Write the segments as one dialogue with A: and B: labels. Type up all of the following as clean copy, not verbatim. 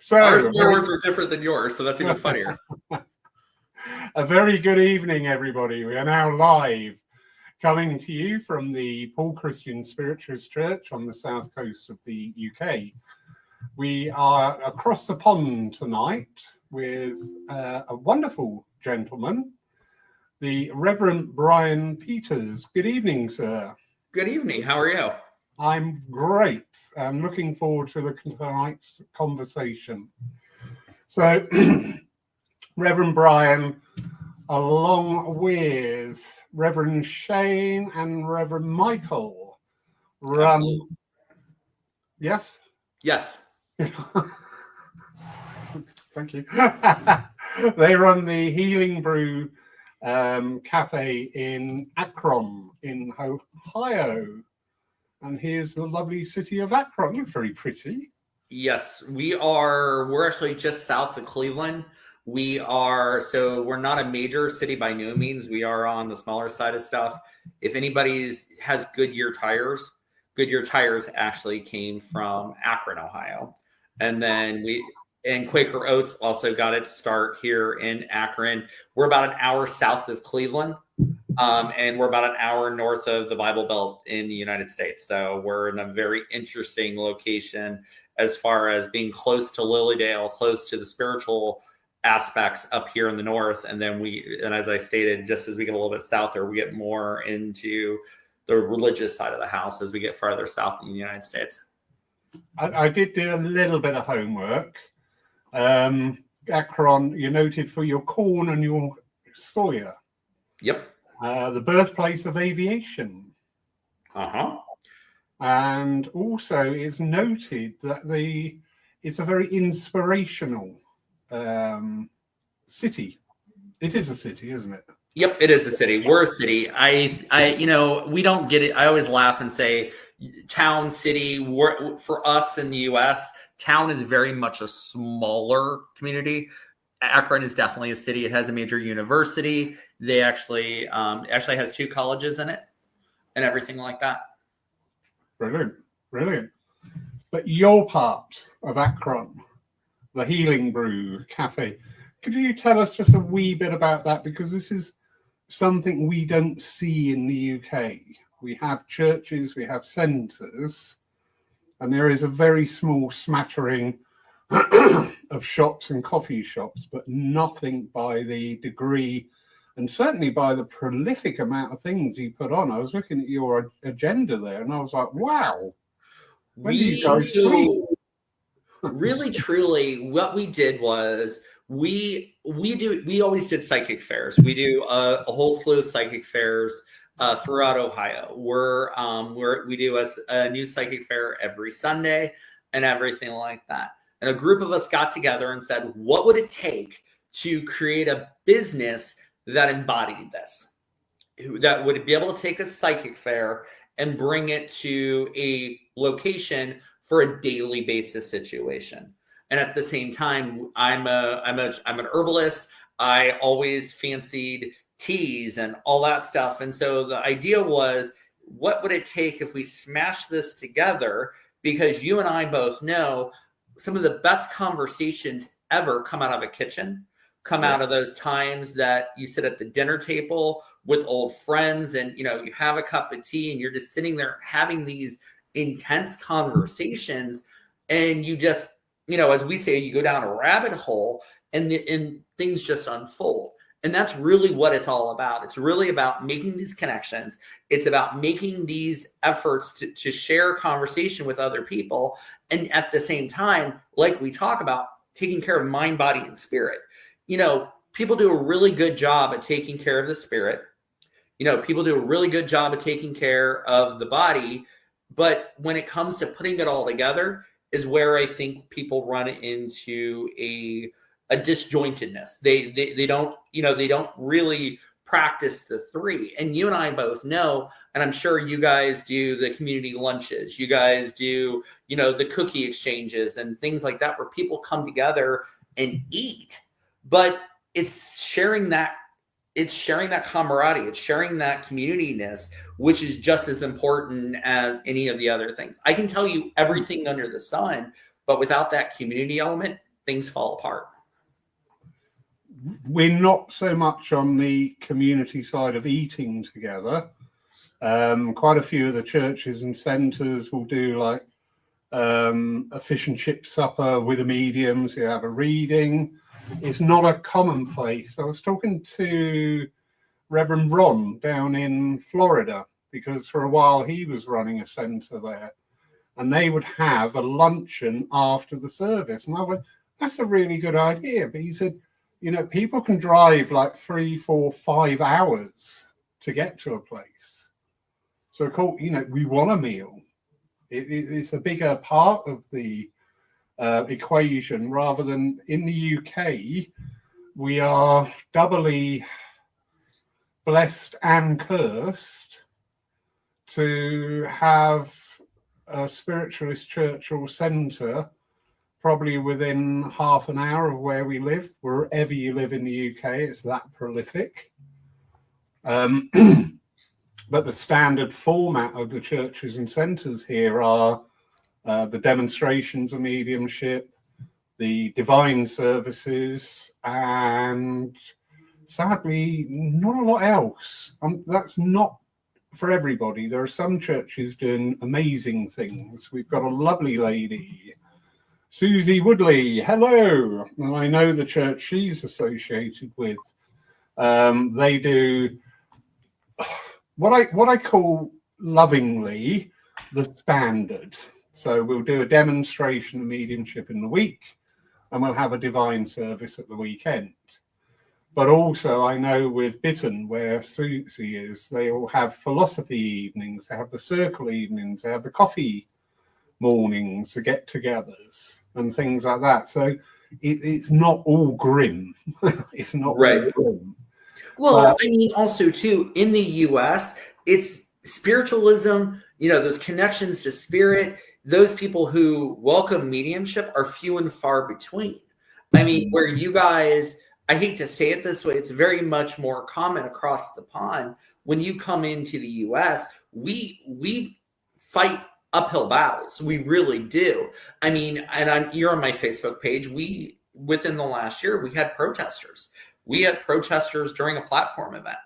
A: So,
B: Our words were different than yours, so that's even funnier.
A: A very good evening, everybody. We are now live, coming to you from the Paul Christian Spiritualist Church on the south coast of the UK. We are across the pond tonight with a wonderful gentleman, the Rev Bryan Peters. Good evening, sir.
B: Good evening. How are you?
A: I'm great. I'm looking forward to tonight's conversation. So, Reverend Bryan, along with Reverend Shane and Reverend Michael, run.
B: Absolutely.
A: Yes?
B: Yes.
A: Thank you. They run the Healing Brew Cafe in Akron, in Ohio. And here's the lovely city of Akron. Looks very pretty.
B: Yes, we're actually just south of Cleveland. We're not a major city by no means. We are on the smaller side of stuff. If anybody has Goodyear tires actually came from Akron, Ohio. And then Quaker Oats also got its start here in Akron. We're about an hour south of Cleveland. And we're about an hour north of the Bible Belt in the United States. So we're in a very interesting location as far as being close to Lilydale, close to the spiritual aspects up here in the north. And then as I stated, just as we get a little bit south there, we get more into the religious side of the house as we get farther south in the United States.
A: I did do a little bit of homework. Akron, you're noted for your corn and your soya.
B: Yep.
A: The birthplace of aviation. And also it's noted that it's a very inspirational city. It is a city, isn't it?
B: Yep, it is a city. We're a city. We don't get it. I always laugh and say town, city. For us in the U.S., town is very much a smaller community. Akron is definitely a city. It has a major university. They actually has 2 colleges in it and everything like that.
A: Brilliant. But your part of Akron, the Healing Brew Cafe, could you tell us just a wee bit about that? Because this is something we don't see in the UK. We have churches, we have centres, and there is a very small smattering of shops and coffee shops, but nothing by the degree and certainly by the prolific amount of things you put on. I was looking at your agenda there and I was like, wow.
B: Really, truly, what we did was we always did psychic fairs. We do a whole slew of psychic fairs throughout Ohio. We do a new psychic fair every Sunday and everything like that. And a group of us got together and said, what would it take to create a business that embodied this? That would be able to take a psychic fair and bring it to a location for a daily basis situation. And at the same time, I'm an herbalist. I always fancied teas and all that stuff. And so the idea was, what would it take if we smashed this together? Because you and I both know some of the best conversations ever come out of a kitchen, out of those times that you sit at the dinner table with old friends and, you have a cup of tea and you're just sitting there having these intense conversations. And you just, as we say, you go down a rabbit hole and things just unfold. And that's really what it's all about. It's really about making these connections. It's about making these efforts to share conversation with other people. And at the same time, like we talk about, taking care of mind, body, and spirit. People do a really good job at taking care of the spirit. People do a really good job at taking care of the body. But when it comes to putting it all together is where I think people run into a disjointedness. They don't really practice the 3. And you and I both know, and I'm sure you guys do the community lunches, you guys do, the cookie exchanges and things like that, where people come together and eat. But it's sharing that it's sharing that camaraderie, it's sharing that community-ness, which is just as important as any of the other things. I can tell you everything under the sun, but without that community element, things fall apart.
A: We're not so much on the community side of eating together. Quite a few of the churches and centres will do like a fish and chip supper with the mediums. You have a reading. It's not a commonplace. I was talking to Rev Bryan down in Florida because for a while he was running a centre there, and they would have a luncheon after the service. And I went, that's a really good idea. But he said, you know, people can drive like 3, 4, 5 hours to get to a place. So, cool, you know, we want a meal. It's a bigger part of the equation rather than in the UK. We are doubly blessed and cursed to have a spiritualist church or centre probably within half an hour of where we live. Wherever you live in the UK, it's that prolific. But the standard format of the churches and centres here are the demonstrations of mediumship, the divine services, and sadly, not a lot else. That's not for everybody. There are some churches doing amazing things. We've got a lovely lady, Susie Woodley. Hello. And I know the church she's associated with. They do what I call lovingly the standard. So we'll do a demonstration of mediumship in the week, and we'll have a divine service at the weekend. But also I know with Bitten, where Susie is, they all have philosophy evenings, they have the circle evenings, they have the coffee mornings, the get-togethers and things like that. So it's not all grim. It's not
B: right.
A: all grim.
B: Well, I mean, also too, in the U.S., it's spiritualism, you know, those connections to spirit, those people who welcome mediumship are few and far between. I mean, where you guys, I hate to say it this way, it's very much more common across the pond. When you come into the U.S., we fight uphill battles. We really do. I mean, and you're on my Facebook page. Within the last year, we had protesters. We had protesters during a platform event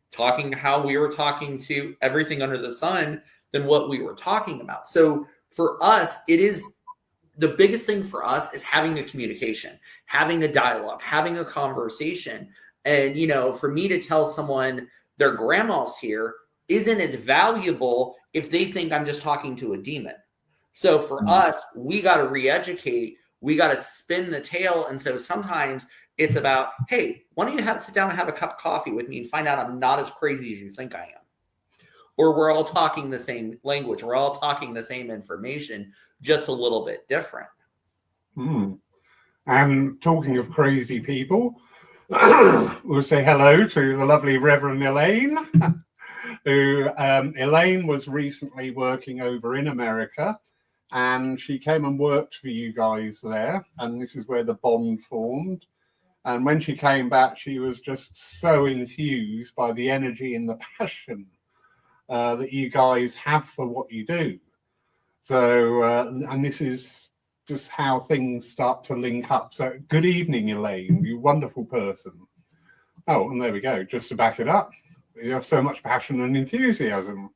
B: talking how we were talking to everything under the sun than what we were talking about. So for us, it is the biggest thing for us is having a communication, having a dialogue, having a conversation. And, you know, for me to tell someone their grandma's here isn't as valuable if they think I'm just talking to a demon. So for us, we got to re-educate. We got to spin the tale. And so sometimes it's about, hey, why don't you sit down and have a cup of coffee with me and find out I'm not as crazy as you think I am. Or we're all talking the same language. We're all talking the same information, just a little bit different.
A: And talking of crazy people, we'll say hello to the lovely Reverend Elaine, who Elaine was recently working over in America, and she came and worked for you guys there. And this is where the bond formed. And when she came back, she was just so infused by the energy and the passion that you guys have for what you do. So, and this is just how things start to link up. So, good evening, Elaine. You wonderful person. Oh, and there we go. Just to back it up, you have so much passion and enthusiasm.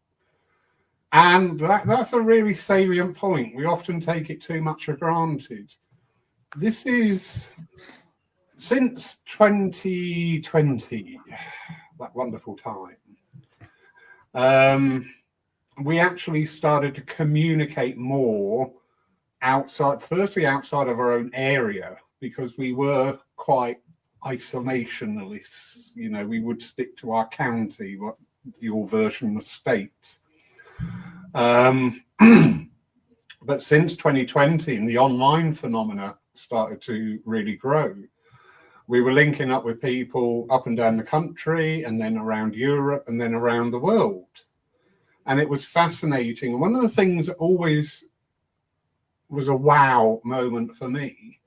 A: And that's a really salient point. We often take it too much for granted. This is since 2020, that wonderful time. We actually started to communicate more firstly outside of our own area, because we were quite isolationalists. You know, we would stick to our county, what your version of state. But since 2020, and the online phenomena started to really grow, we were linking up with people up and down the country, and then around Europe, and then around the world. And it was fascinating. One of the things that always was a wow moment for me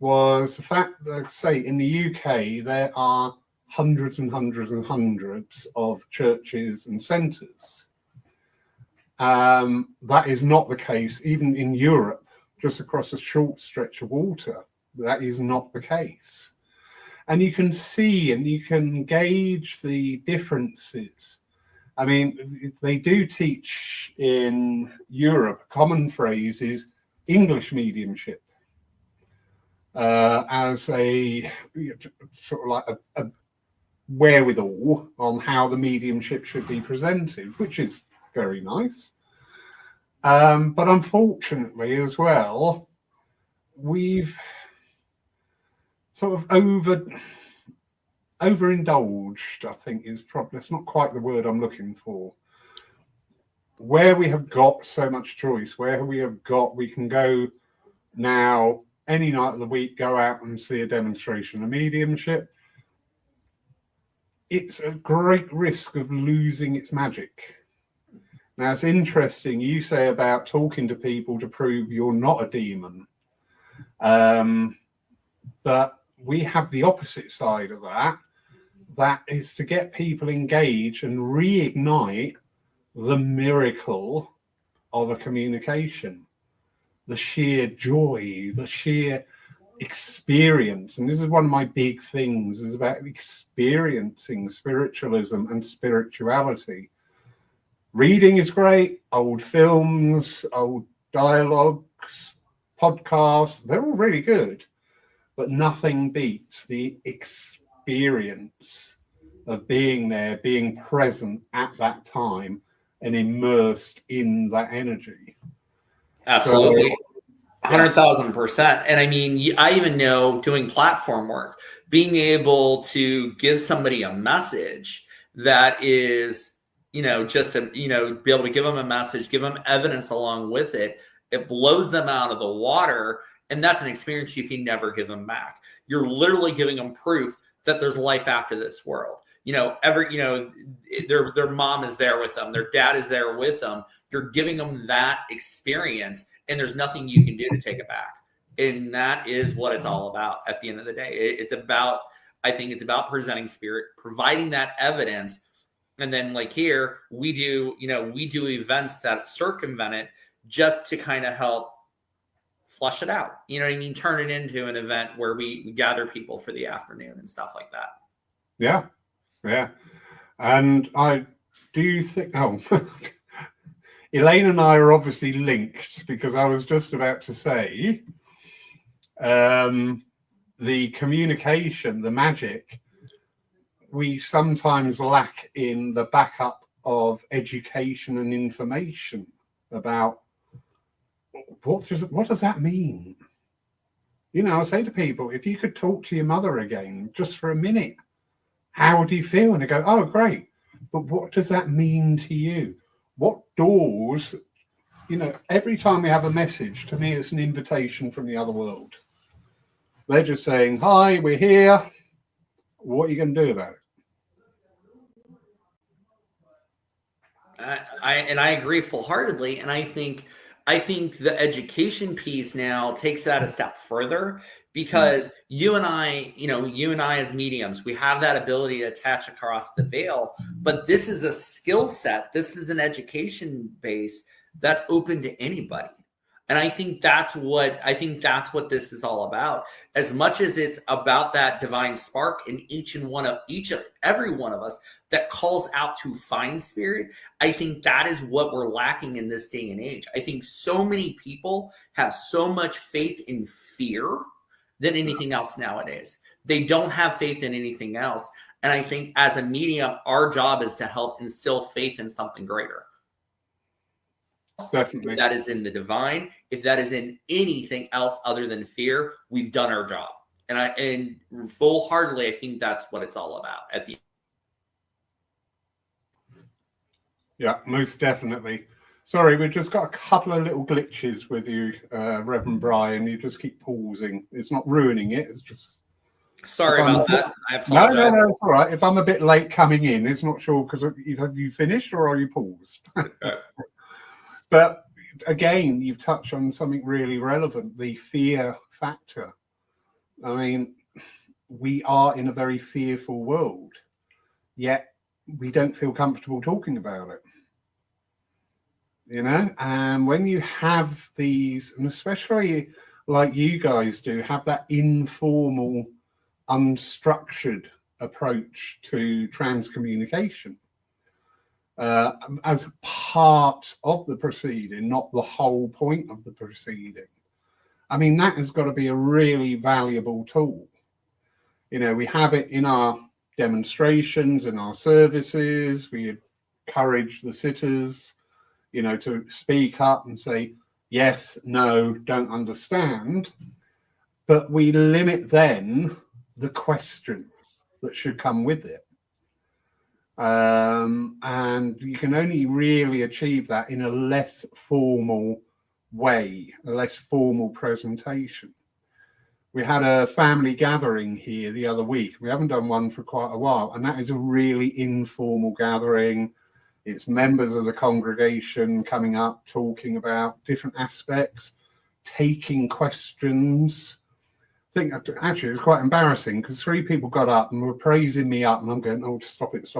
A: was the fact that, say, in the UK, there are hundreds and hundreds and hundreds of churches and centres. That is not the case, even in Europe, just across a short stretch of water. That is not the case. And you can see and you can gauge the differences. I mean, they do teach in Europe, a common phrase is English mediumship as a sort of like a wherewithal on how the mediumship should be presented, which is very nice. But unfortunately as well, we've sort of overindulged, I think is probably, that's not quite the word I'm looking for. Where we have got so much choice, where we can go now any night of the week, go out and see a demonstration of mediumship. It's a great risk of losing its magic. Now, it's interesting, you say about talking to people to prove you're not a demon. But we have the opposite side of that. That is to get people engaged and reignite the miracle of a communication, the sheer joy, the sheer experience. And this is one of my big things, is about experiencing spiritualism and spirituality. Reading is great, old films, old dialogues, podcasts, they're all really good, but nothing beats the experience of being there, being present at that time and immersed in that energy.
B: Absolutely. So, 100,000%. And I mean, I even know doing platform work, being able to give somebody a message that is, just be able to give them a message, give them evidence along with it. It blows them out of the water. And that's an experience you can never give them back. You're literally giving them proof that there's life after this world. Their mom is there with them. Their dad is there with them. You're giving them that experience, and there's nothing you can do to take it back. And that is what it's all about at the end of the day. I think it's about presenting spirit, providing that evidence. And then like here, we do events that circumvent it just to kind of help flush it out. You know what I mean? Turn it into an event where we gather people for the afternoon and stuff like that.
A: Yeah. Yeah. And I do think, Elaine and I are obviously linked, because I was just about to say the communication, the magic, we sometimes lack in the backup of education and information about what does that mean? I say to people, if you could talk to your mother again just for a minute, how do you feel? And they go, oh, great. But what does that mean to you? What doors, every time we have a message, to me, it's an invitation from the other world. They're just saying, hi, we're here. What are you going to do about it?
B: I agree full-heartedly. And I think the education piece now takes that a step further, because you and I as mediums, we have that ability to attach across the veil, but this is a skill set. This is an education base that's open to anybody. And I think that's what this is all about. As much as it's about that divine spark in every one of us that calls out to find spirit, I think that is what we're lacking in this day and age. I think so many people have so much faith in fear than anything else nowadays. They don't have faith in anything else. And I think as a medium, our job is to help instill faith in something greater.
A: Definitely.
B: If that is in the divine, if that is in anything else other than fear, we've done our job. And full-heartedly, I think that's what it's all about at the end.
A: Yeah, most definitely. Sorry, we've just got a couple of little glitches with you, Rev Bryan. You just keep pausing. It's not ruining it. It's just...
B: Sorry about that. I apologize.
A: No, it's all right. If I'm a bit late coming in, it's not sure because have you finished or are you paused?
B: Okay.
A: But again, you've touched on something really relevant, the fear factor. I mean, we are in a very fearful world, yet we don't feel comfortable talking about it. And when you have these, and especially like you guys do, have that informal, unstructured approach to trans communication as part of the proceeding, not the whole point of the proceeding. I mean, that has got to be a really valuable tool. We have it in our demonstrations, in our services. We encourage the sitters, to speak up and say, yes, no, don't understand. But we limit then the question that should come with it. And you can only really achieve that in a less formal way, a less formal presentation. We had a family gathering here the other week. We haven't done one for quite a while, and that is a really informal gathering. It's members of the congregation coming up, talking about different aspects, taking questions. I think actually it was quite embarrassing because 3 people got up and were praising me up, and I'm going, oh, stop it.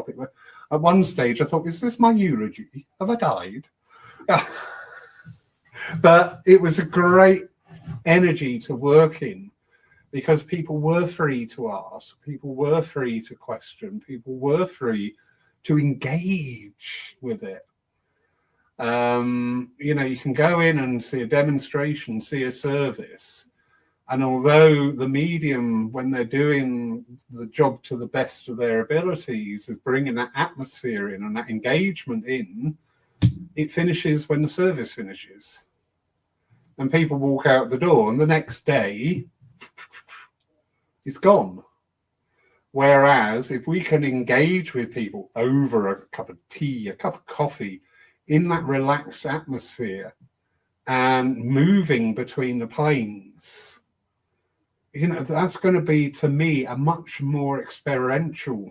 A: At one stage, I thought, is this my eulogy? Have I died? But it was a great energy to work in because people were free to ask, people were free to question, people were free to engage with it. You can go in and see a demonstration, see a service. And although the medium, when they're doing the job to the best of their abilities, is bringing that atmosphere in and that engagement in, it finishes when the service finishes. And people walk out the door, and the next day, it's gone. Whereas if we can engage with people over a cup of tea, a cup of coffee, in that relaxed atmosphere and moving between the planes, that's going to be, to me, a much more experiential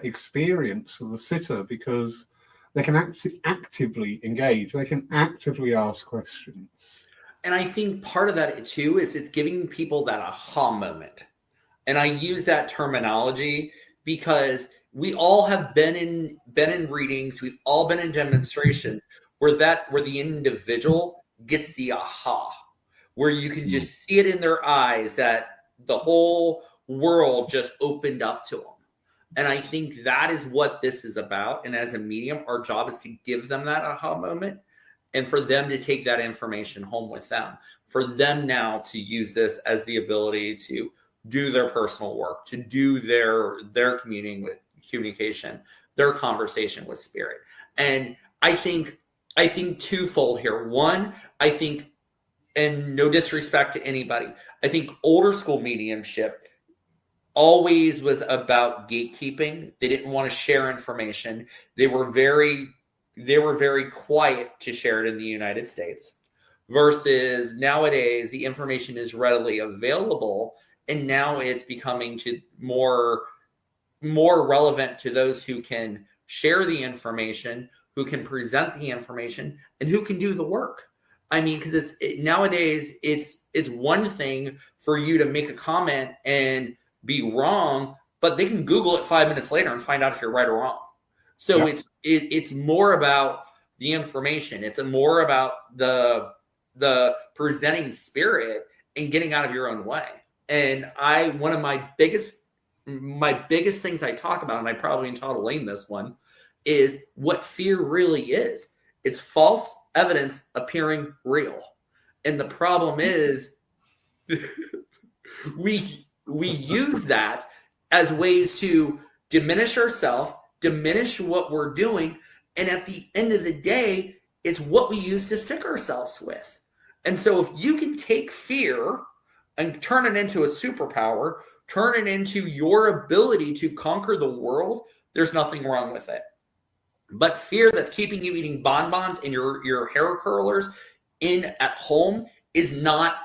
A: experience for the sitter because they can actively engage. They can actively ask questions.
B: And I think part of that, too, is it's giving people that aha moment. And I use that terminology because we all have been in readings, we've all been in demonstrations where the individual gets the aha, where you can just see it in their eyes that the whole world just opened up to them. And I think that is what this is about. And as a medium, our job is to give them that aha moment and for them to take that information home with them, for them now to use this as the ability to do their personal work, to do their communication, their conversation with spirit. And I think twofold here. One, I think, and no disrespect to anybody, I think older school mediumship always was about gatekeeping. They didn't want to share information. They were very quiet to share it in the United States. Versus nowadays, the information is readily available, and now it's becoming to more relevant to those who can share the information, who can present the information, and who can do the work. I mean, because nowadays it's one thing for you to make a comment and be wrong, but they can Google it 5 minutes later and find out if you're right or wrong. So yeah. It's more about the information. It's more about the presenting spirit and getting out of your own way. And one of my biggest things I talk about, and I probably taught Elaine this one, is what fear really is. It's false evidence appearing real. And the problem is we use that as ways to diminish ourselves, diminish what we're doing, and at the end of the day, it's what we use to stick ourselves with. And so if you can take fear and turn it into a superpower, turn it into your ability to conquer the world, there's nothing wrong with it. But fear that's keeping you eating bonbons and your hair curlers at home is not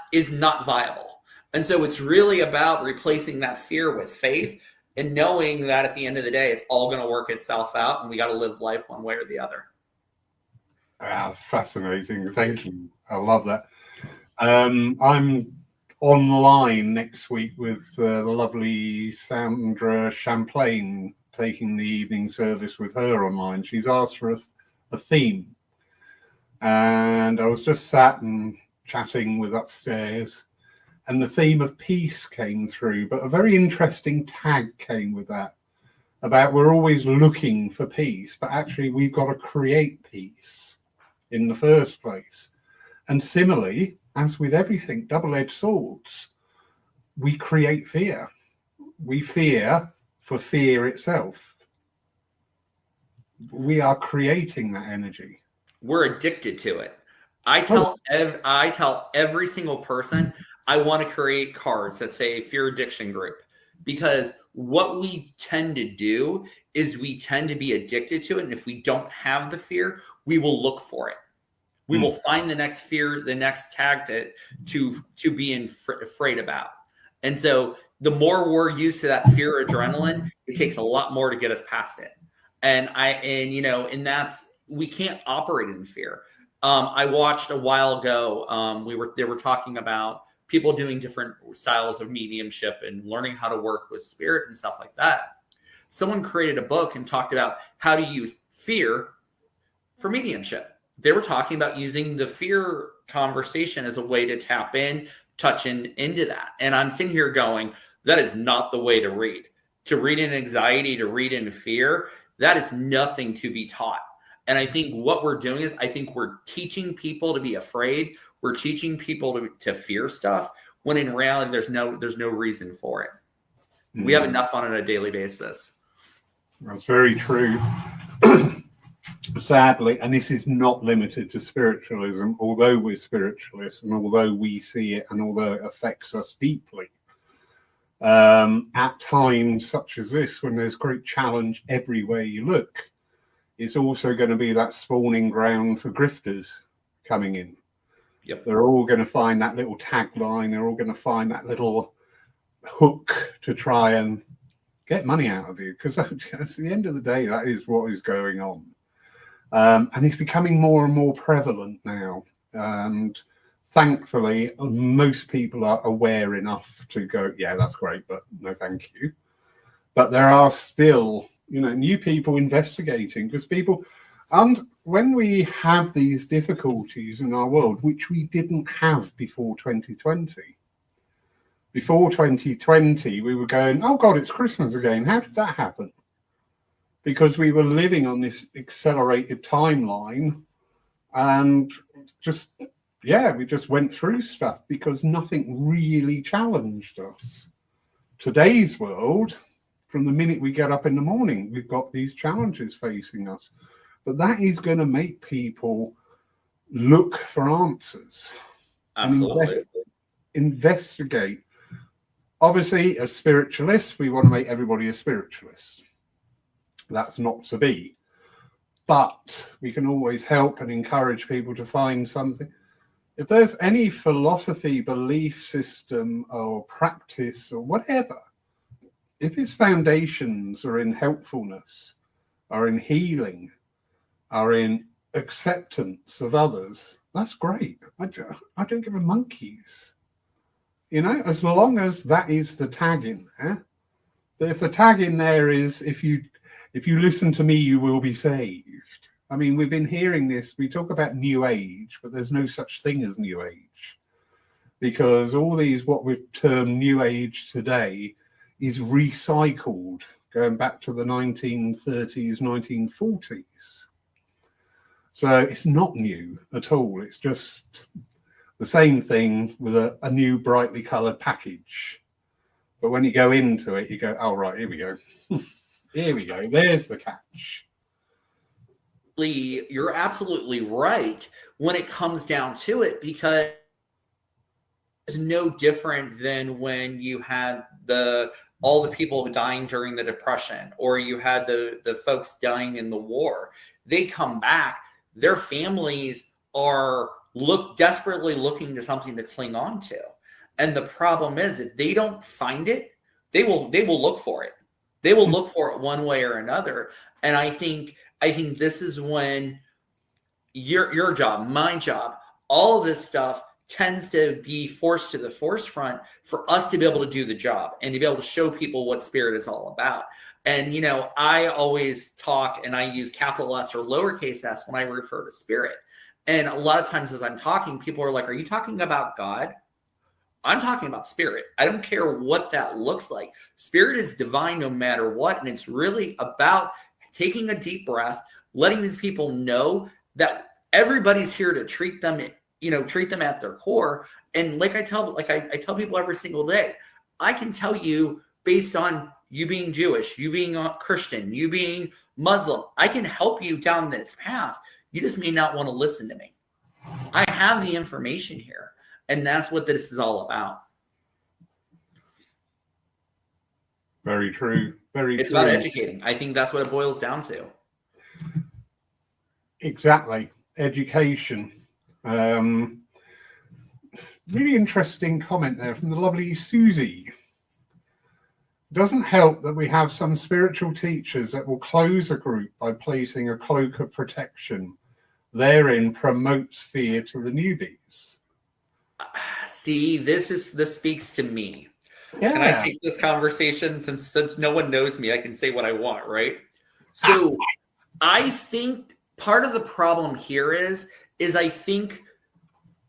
B: viable. And so it's really about replacing that fear with faith and knowing that at the end of the day, it's all going to work itself out, and we got to live life one way or the other.
A: That's fascinating. Thank you. I love that. I'm online next week with the lovely Sandra Champlain taking the evening service with her online. She's asked for a theme. And I was just sat and chatting with upstairs, and the theme of peace came through, but a very interesting tag came with that about we're always looking for peace, but actually we've got to create peace in the first place. And similarly, as with everything, double-edged swords, we create fear. We fear for fear itself. We are creating that energy.
B: We're addicted to it. I tell every single person I want to create cards that say fear addiction group, because what we tend to do is we tend to be addicted to it. And if we don't have the fear, we will look for it. We will find the next fear, the next tag to be afraid about. And so the more we're used to that fear adrenaline, it takes a lot more to get us past it. And that's, we can't operate in fear. I watched a while ago, they were talking about people doing different styles of mediumship and learning how to work with spirit and stuff like that. Someone created a book and talked about how to use fear for mediumship. They were talking about using the fear conversation as a way to tap in, touch into that. And I'm sitting here going, that is not the way to read. To read in anxiety, to read in fear, that is nothing to be taught. And I think what we're doing is, I think we're teaching people to be afraid. We're teaching people to fear stuff, when in reality, there's no reason for it. We have enough on a daily basis.
A: That's very true. Sadly, and this is not limited to spiritualism, although we're spiritualists and although we see it and although it affects us deeply. At times such as this, when there's great challenge everywhere you look, it's also going to be that spawning ground for grifters coming in.
B: Yep.
A: They're all going to find that little tagline. They're all going to find that little hook to try and get money out of you. Because at the end of the day, that is what is going on. And it's becoming more and more prevalent now. And thankfully, most people are aware enough to go, yeah, that's great, but no, thank you. But there are still, new people investigating, because people, and when we have these difficulties in our world, which we didn't have before 2020. Before 2020, we were going, oh God, it's Christmas again. How did that happen? Because we were living on this accelerated timeline, and we just went through stuff because nothing really challenged us. Today's world, from the minute we get up in the morning, we've got these challenges facing us. But that is going to make people look for answers.
B: Absolutely.
A: And investigate. Obviously, as spiritualists, we want to make everybody a spiritualist. That's not to be. But we can always help and encourage people to find something. If there's any philosophy, belief system, or practice, or whatever, if its foundations are in helpfulness, are in healing, are in acceptance of others, that's great. I don't give a monkeys. As long as that is the tag in there. But if the tag in there is, if you listen to me, you will be saved. I mean, we've been hearing this. We talk about New Age, but there's no such thing as New Age. Because all these, what we've termed New Age today, is recycled, going back to the 1930s, 1940s. So it's not new at all. It's just the same thing with a new brightly coloured package. But when you go into it, you go, oh, right, here we go. Here we go. There's the catch.
B: You're absolutely right when it comes down to it, because it's no different than when you had all the people dying during the Depression, or you had the folks dying in the war. They come back, their families are desperately looking to something to cling on to. And the problem is, if they don't find it, they will look for it. They will look for it one way or another. And I think this is when your job, my job, all of this stuff tends to be forced to the forefront for us to be able to do the job and to be able to show people what spirit is all about. And, you know, I always talk and I use capital S or lowercase s when I refer to spirit. And a lot of times as I'm talking, people are like, are you talking about God? I'm talking about spirit. I don't care what that looks like. Spirit is divine no matter what. And it's really about taking a deep breath, letting these people know that everybody's here to treat them, you know, treat them at their core. And like I tell people every single day, I can tell you based on you being Jewish, you being a Christian, you being Muslim, I can help you down this path. You just may not want to listen to me. I have the information here. And that's what this is all about.
A: Very true.
B: It's about educating. I think that's what it boils down to.
A: Exactly. Education. Really interesting comment there from the lovely Susie. Doesn't help that we have some spiritual teachers that will close a group by placing a cloak of protection. Therein promotes fear to the newbies.
B: See, this speaks to me.
A: Yeah.
B: Can I take this conversation since no one knows me? I can say what I want, right? So I think part of the problem here is I think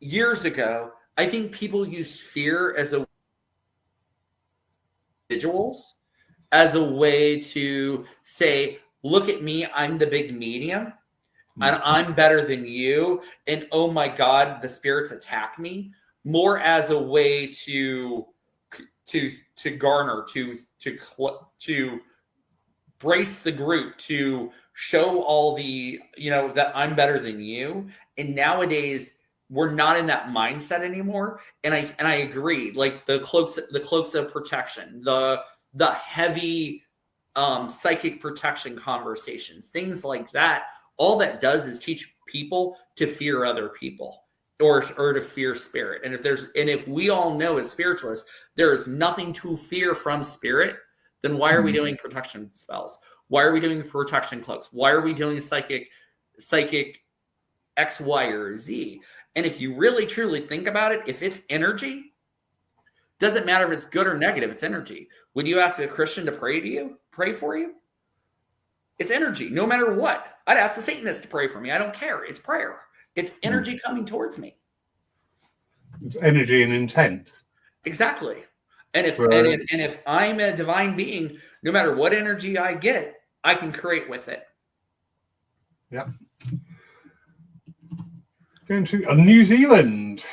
B: years ago, I think people used fear as a individuals as a way to say, look at me, I'm the big medium and I'm better than you. And oh my God, the spirits attack me, more as a way to garner, to brace the group, to show all the, you know, that I'm better than you. And nowadays we're not in that mindset anymore. And I agree, like the cloaks of protection, the heavy psychic protection conversations, things like that. All that does is teach people to fear other people or to fear spirit. And if we all know as spiritualists, there is nothing to fear from spirit, then why are we doing protection spells? Why are we doing protection cloaks? Why are we doing psychic X, Y, or Z? And if you really truly think about it, if it's energy, doesn't matter if it's good or negative, it's energy. Would you ask a Christian to pray for you? It's energy, no matter what. I'd ask the Satanist to pray for me. I don't care. It's prayer. It's energy coming towards me.
A: It's energy and intent.
B: Exactly. And if I'm a divine being, no matter what energy I get, I can create with it.
A: Yeah. Going to New Zealand.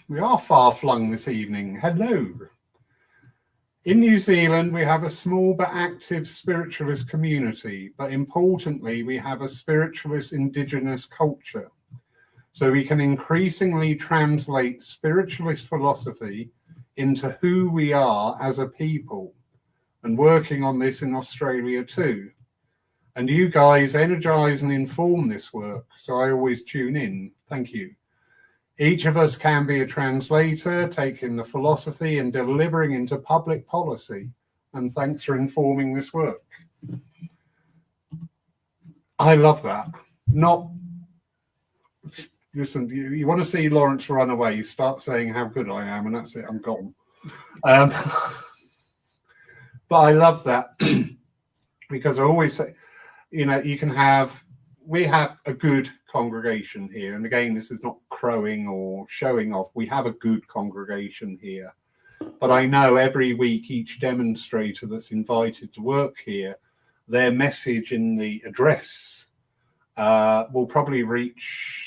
A: We are far flung this evening. Hello. In New Zealand, we have a small but active spiritualist community, but importantly, we have a spiritualist indigenous culture. So we can increasingly translate spiritualist philosophy into who we are as a people, and working on this in Australia too. And you guys energize and inform this work, so I always tune in. Thank you. Each of us can be a translator, taking the philosophy and delivering into public policy. And thanks for informing this work. I love that. Listen, you want to see Lawrence run away, you start saying how good I am, and that's it, I'm gone. But I love that because I always say, you know, we have a good congregation here. And again, this is not crowing or showing off. We have a good congregation here. But I know every week, each demonstrator that's invited to work here, their message in the address will probably reach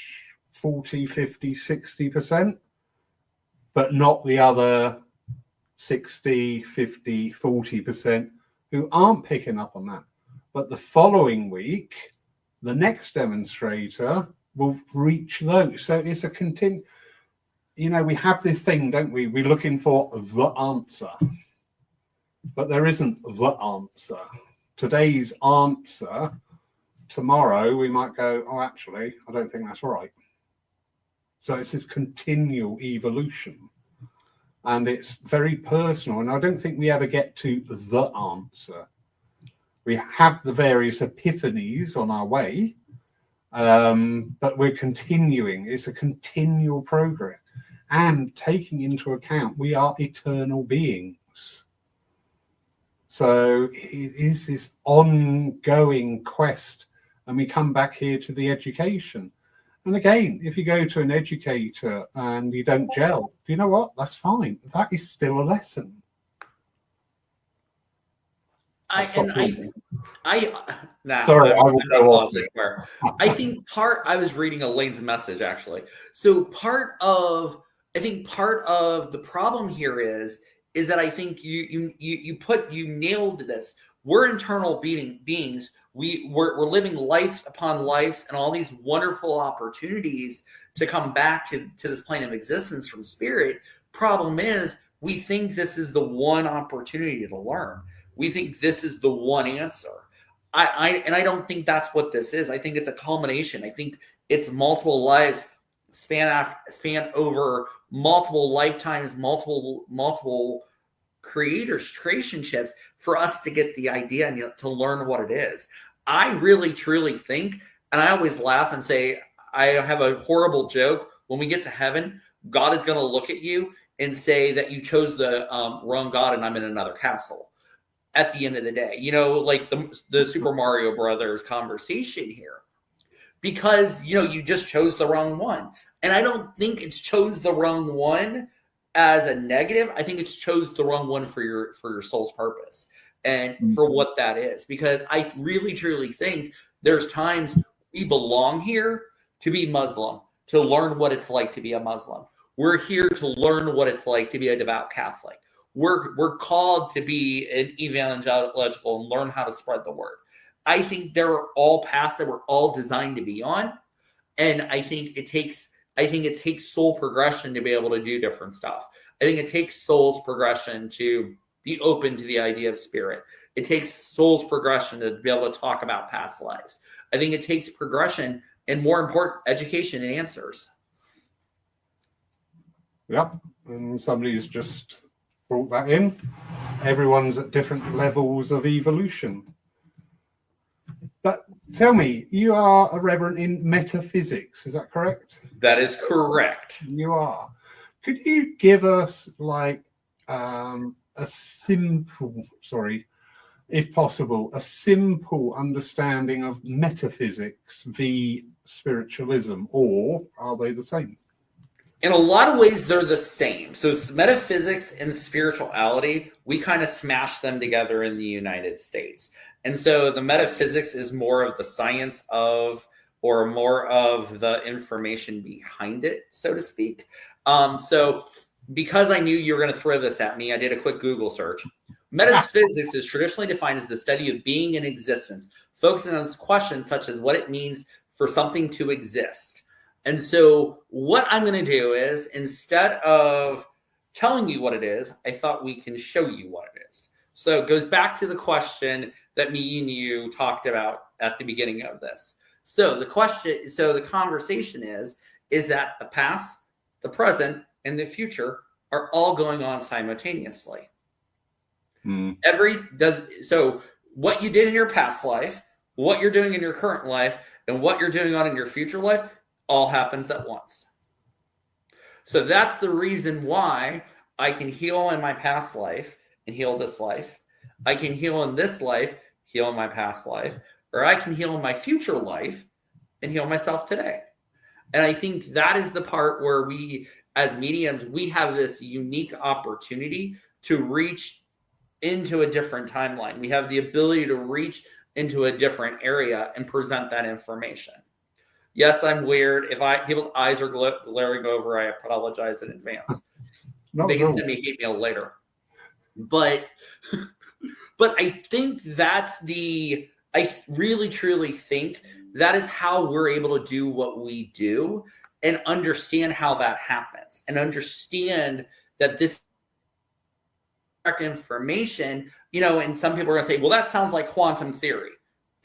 A: 40, 50, 60%, but not the other 60, 50, 40% who aren't picking up on that. But the following week, the next demonstrator will reach those. So it's a continue. You know, we have this thing, don't we? We're looking for the answer, but there isn't the answer. Today's answer, tomorrow we might go, oh, actually, I don't think that's right. So it's this continual evolution, and it's very personal. And I don't think we ever get to the answer. We have the various epiphanies on our way, but we're continuing. It's a continual progress. and taking into account we are eternal beings. So it is this ongoing quest, and we come back here to the education. And again, if you go to an educator and you don't gel, do you know what? That's fine. That is still a lesson.
B: I think I was reading Elaine's message actually. So part of the problem here is that I think you nailed this. We're internal beings. We're living life upon lives and all these wonderful opportunities to come back to this plane of existence from spirit. Problem is, we think this is the one opportunity to learn. We think this is the one answer. I don't think that's what this is. I think it's a culmination. I think it's multiple lives span over multiple lifetimes, multiple creationships for us to get the idea and to learn what it is. I really truly think, and I always laugh and say, I have a horrible joke. When we get to heaven, God is going to look at you and say that you chose the wrong God and I'm in another castle. At the end of the day, like the Super Mario Brothers conversation here, because you just chose the wrong one. And I don't think it's chose the wrong one as a negative. I think it's chose the wrong one for your soul's purpose and for what that is. Because I really truly think there's times we belong here to be Muslim, to learn what it's like to be a Muslim. We're here to learn what it's like to be a devout Catholic. We're called to be an evangelical and learn how to spread the word. I think they're all paths that we're all designed to be on, and I think it takes soul progression to be able to do different stuff. I think it takes soul's progression to be open to the idea of spirit. It takes soul's progression to be able to talk about past lives. I think it takes progression and, more important, education and answers.
A: Yep, and somebody's just brought that in. Everyone's at different levels of evolution. But tell me, you are a reverend in metaphysics, is that correct?
B: That is correct.
A: You are. Could you give us like a simple, if possible, a simple understanding of metaphysics v spiritualism, or are they the same?
B: In a lot of ways, they're the same. So metaphysics and spirituality, we kind of smash them together in the United States. And so the metaphysics is more of the science of, or more of the information behind it, so to speak. So because I knew you were going to throw this at me, I did a quick Google search. Metaphysics is traditionally defined as the study of being in existence, focusing on questions such as what it means for something to exist. And so what I'm going to do is, instead of telling you what it is, I thought we can show you what it is. So it goes back to the question that me and you talked about at the beginning of this. So the conversation is that the past, the present, and the future are all going on simultaneously. So what you did in your past life, what you're doing in your current life, and what you're doing in your future life all happens at once. So that's the reason why I can heal in my past life and heal this life. I can heal in this life, heal in my past life, or I can heal in my future life and heal myself today. And I think that is the part where we, as mediums, we have this unique opportunity to reach into a different timeline. We have the ability to reach into a different area and present that information. Yes, I'm weird. If people's eyes are glaring over, I apologize in advance. They can send me hate mail later. But I think I really truly think that is how we're able to do what we do and understand how that happens and understand that this information, and some people are going to say, well, that sounds like quantum theory.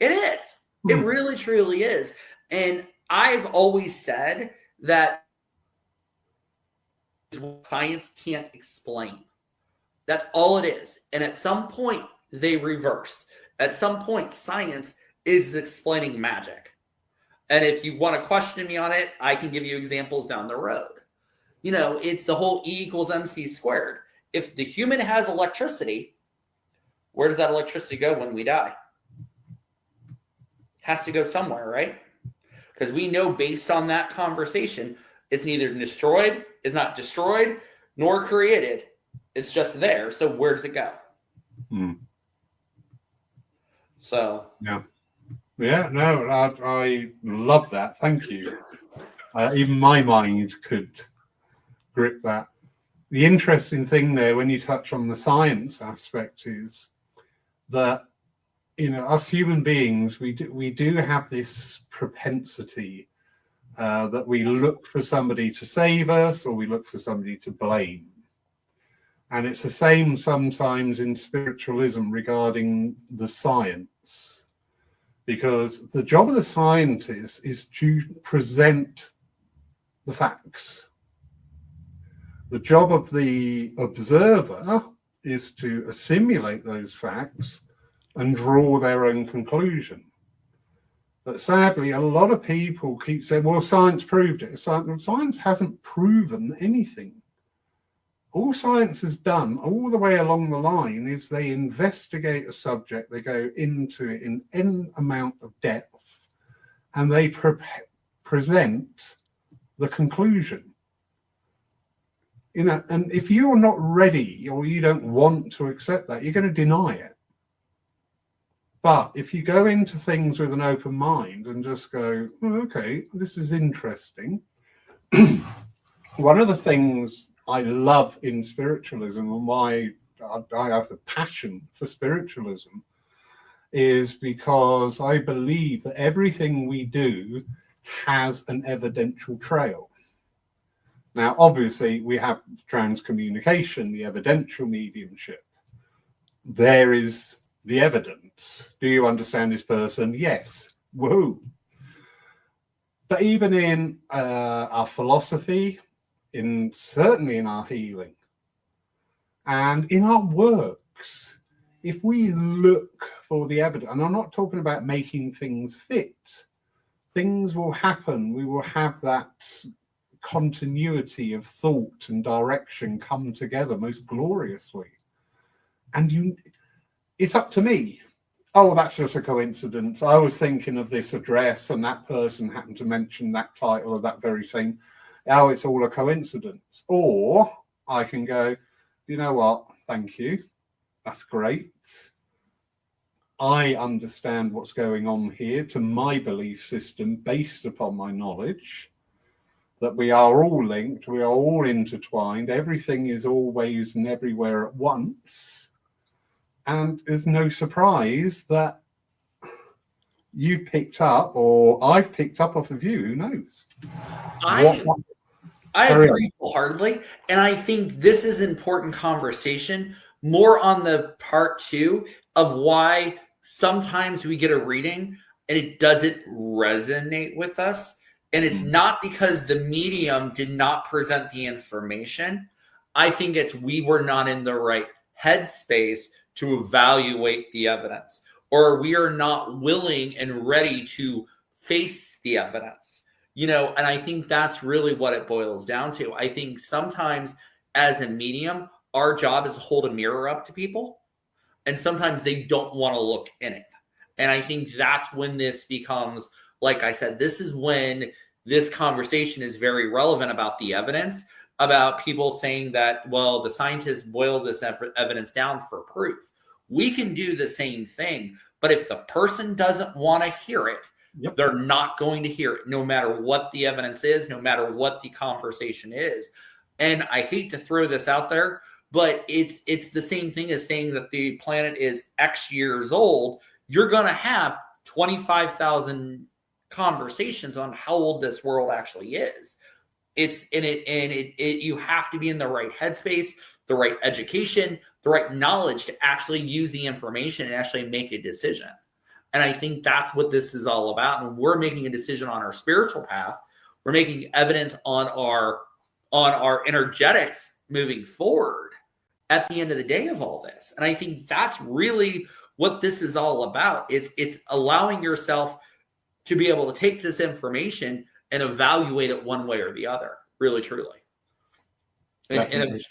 B: It is. It really, truly is. And I've always said that science can't explain. That's all it is. And at some point, they reverse. At some point, science is explaining magic. And if you want to question me on it, I can give you examples down the road. it's the whole E equals MC squared. If the human has electricity, where does that electricity go when we die? Has to go somewhere, right? Because we know based on that conversation, it's neither destroyed, is not destroyed, nor created. It's just there. So where does it go? So
A: no, I love that. Thank you. Even my mind could grip that. The interesting thing there, when you touch on the science aspect, is that us human beings, we do have this propensity that we look for somebody to save us, or we look for somebody to blame. And it's the same sometimes in spiritualism regarding the science, because the job of the scientist is to present the facts. The job of the observer is to assimilate those facts and draw their own conclusion. But sadly, a lot of people keep saying, well, science proved it. Science hasn't proven anything. All science has done all the way along the line is they investigate a subject, they go into it in n amount of depth, and they present the conclusion. And if you're not ready or you don't want to accept that, you're going to deny it. But if you go into things with an open mind and just go, oh, okay, this is interesting. One of the things I love in spiritualism, and why I have a passion for spiritualism, is because I believe that everything we do has an evidential trail. Now, obviously, we have transcommunication, the evidential mediumship. There is the evidence. Do you understand this person? Yes. Woohoo. But even in our philosophy, certainly in our healing, and in our works, if we look for the evidence, and I'm not talking about making things fit, things will happen. We will have that continuity of thought and direction come together most gloriously. And it's up to me. Oh, that's just a coincidence. I was thinking of this address and that person happened to mention that title of that very same. Oh, it's all a coincidence. Or I can go, you know what? Thank you. That's great. I understand what's going on here to my belief system based upon my knowledge that we are all linked, we are all intertwined, everything is always and everywhere at once. And there's no surprise that you've picked up, or I've picked up off of you, who knows?
B: I agree wholeheartedly. And I think this is an important conversation, more on the part too, of why sometimes we get a reading and it doesn't resonate with us. And it's not because the medium did not present the information. I think it's we were not in the right headspace to evaluate the evidence, or we are not willing and ready to face the evidence. And I think that's really what it boils down to. I think sometimes as a medium, our job is to hold a mirror up to people, and sometimes they don't want to look in it. And I think that's when this becomes, like I said, this is when this conversation is very relevant about the evidence, about people saying that, well, the scientists boiled this evidence down for proof. We can do the same thing, but if the person doesn't want to hear it, they're not going to hear it, no matter what the evidence is, no matter what the conversation is. And I hate to throw this out there, but it's the same thing as saying that the planet is X years old. You're going to have 25,000 conversations on how old this world actually is. You have to be in the right headspace, the right education, the right knowledge to actually use the information and actually make a decision. And I think that's what this is all about. When we're making a decision on our spiritual path, we're making evidence on our energetics moving forward at the end of the day of all this. And I think that's really what this is all about. It's allowing yourself to be able to take this information and evaluate it one way or the other, really, truly. and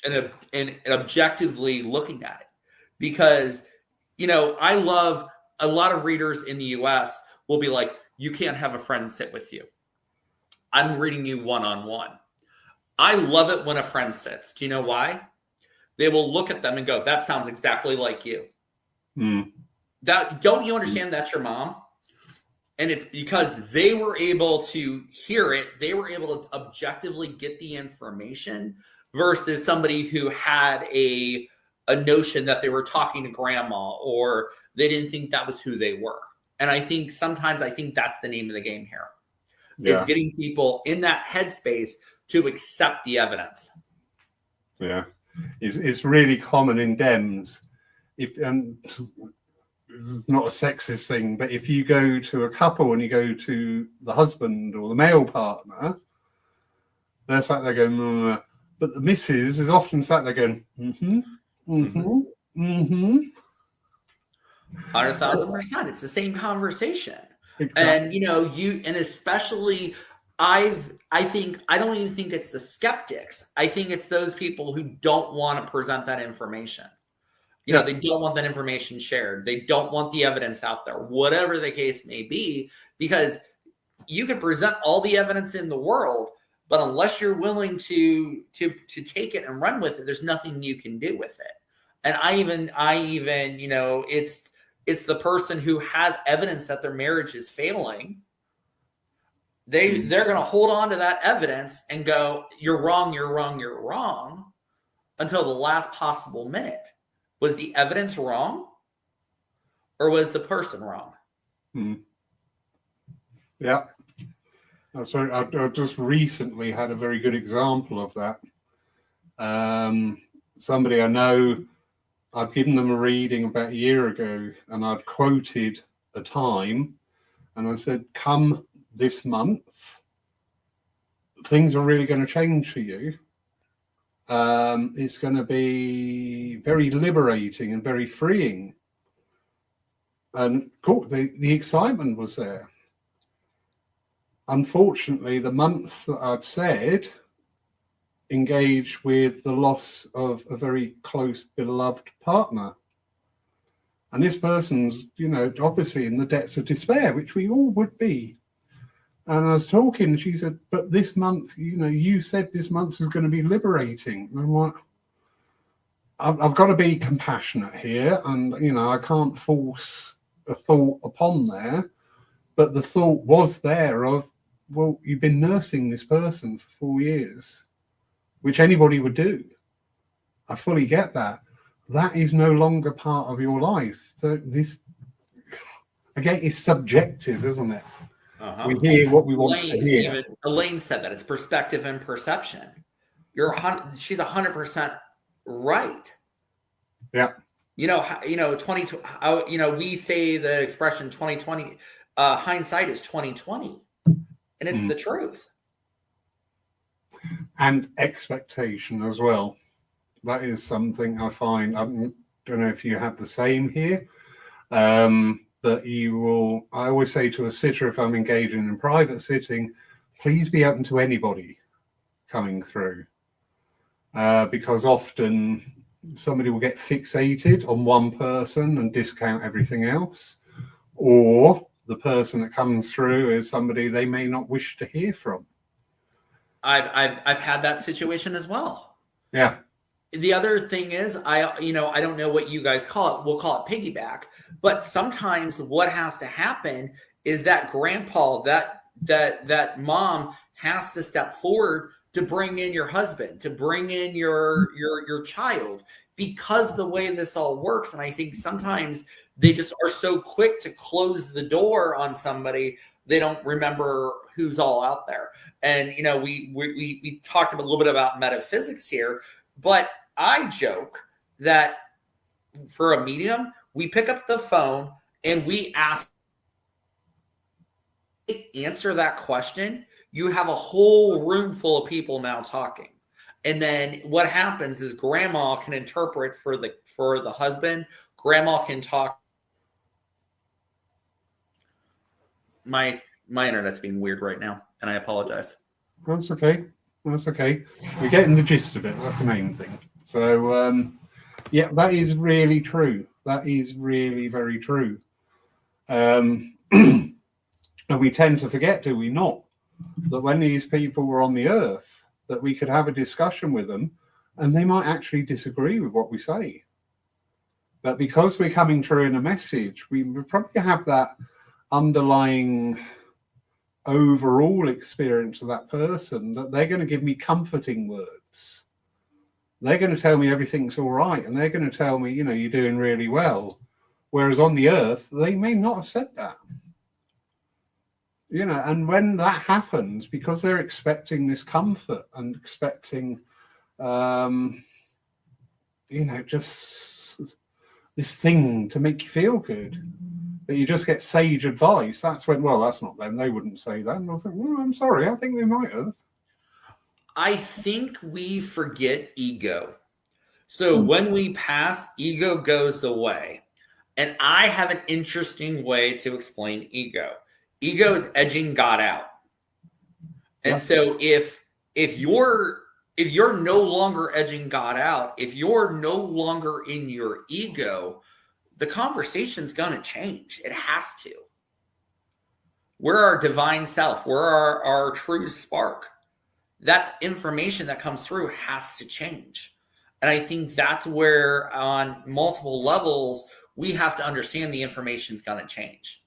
B: objectively looking at it. Because, I love a lot of readers in the U.S. will be like, you can't have a friend sit with you. I'm reading you one-on-one. I love it when a friend sits. Do you know why? They will look at them and go, that sounds exactly like you. Don't you understand that's your mom? And it's because they were able to hear it. They were able to objectively get the information versus somebody who had a notion that they were talking to grandma, or they didn't think that was who they were. And I think sometimes that's the name of the game here, is getting people in that headspace to accept the evidence.
A: Yeah, it's really common in Dems. If it's not a sexist thing, but if you go to a couple and you go to the husband or the male partner, they're sat there going, mm. But the missus is often sat there going, 100,000%.
B: It's the same conversation.
A: Exactly.
B: And especially I don't even think it's the skeptics. I think it's those people who don't want to present that information. They don't want that information shared. They don't want the evidence out there, whatever the case may be, because you can present all the evidence in the world, but unless you're willing to take it and run with it, there's nothing you can do with it. And I even, it's the person who has evidence that their marriage is failing. They're going to hold on to that evidence and go, you're wrong, you're wrong, you're wrong, until the last possible minute. Was the evidence wrong, or was the person wrong?
A: Yeah. So I just recently had a very good example of that. Somebody I know, I'd given them a reading about a year ago, and I'd quoted a time, and I said, come this month, things are really going to change for you. It's going to be very liberating and very freeing. And cool, the excitement was there. Unfortunately, the month that I'd said engaged with the loss of a very close, beloved partner. And this person's, obviously in the depths of despair, which we all would be. And I was talking, and she said, but this month, you said this month was going to be liberating. And I'm like, I've got to be compassionate here. And, I can't force a thought upon there. But the thought was there of, well, you've been nursing this person for 4 years, which anybody would do. I fully get that. That is no longer part of your life. So this, again, is subjective, isn't it? We hear what we want to hear.
B: Even Elaine said that it's perspective and perception. She's 100% right.
A: Yeah.
B: 20. We say the expression 2020. Hindsight is 2020, and it's the truth.
A: And expectation as well. That is something I find. I don't know if you have the same here. But I always say to a sitter, if I'm engaging in private sitting, please be open to anybody coming through. Because often somebody will get fixated on one person and discount everything else. Or the person that comes through is somebody they may not wish to hear from.
B: I've had that situation as well.
A: Yeah.
B: The other thing is, I don't know what you guys call it. We'll call it piggyback. But sometimes what has to happen is that grandpa, that mom has to step forward to bring in your husband, to bring in your child, because the way this all works. And I think sometimes they just are so quick to close the door on somebody, they don't remember who's all out there. And, we talked a little bit about metaphysics here, but I joke that for a medium, we pick up the phone and we answer that question. You have a whole room full of people now talking. And then what happens is grandma can interpret for the husband. Grandma can talk. My internet's being weird right now, and I apologize.
A: That's okay. That's okay. We're getting the gist of it. That's the main thing. So, yeah, that is really true. That is really very true. And we tend to forget, do we not, that when these people were on the earth, that we could have a discussion with them and they might actually disagree with what we say. But because we're coming through in a message, we would probably have that underlying overall experience of that person, that they're going to give me comforting words. They're going to tell me everything's all right, and they're going to tell me, you're doing really well. Whereas on the earth, they may not have said that. And when that happens, because they're expecting this comfort and expecting, just this thing to make you feel good, that you just get sage advice, that's when, well, that's not them. They wouldn't say that. And I think, well, I'm sorry. I think they might have.
B: I think we forget ego. So when we pass, ego goes away. And I have an interesting way to explain ego. Ego is edging God out. And so if you're no longer edging God out, if you're no longer in your ego, the conversation's going to change. It has to. We're our divine self. We're our true spark. That information that comes through has to change. And I think that's where on multiple levels, we have to understand the information's going to change.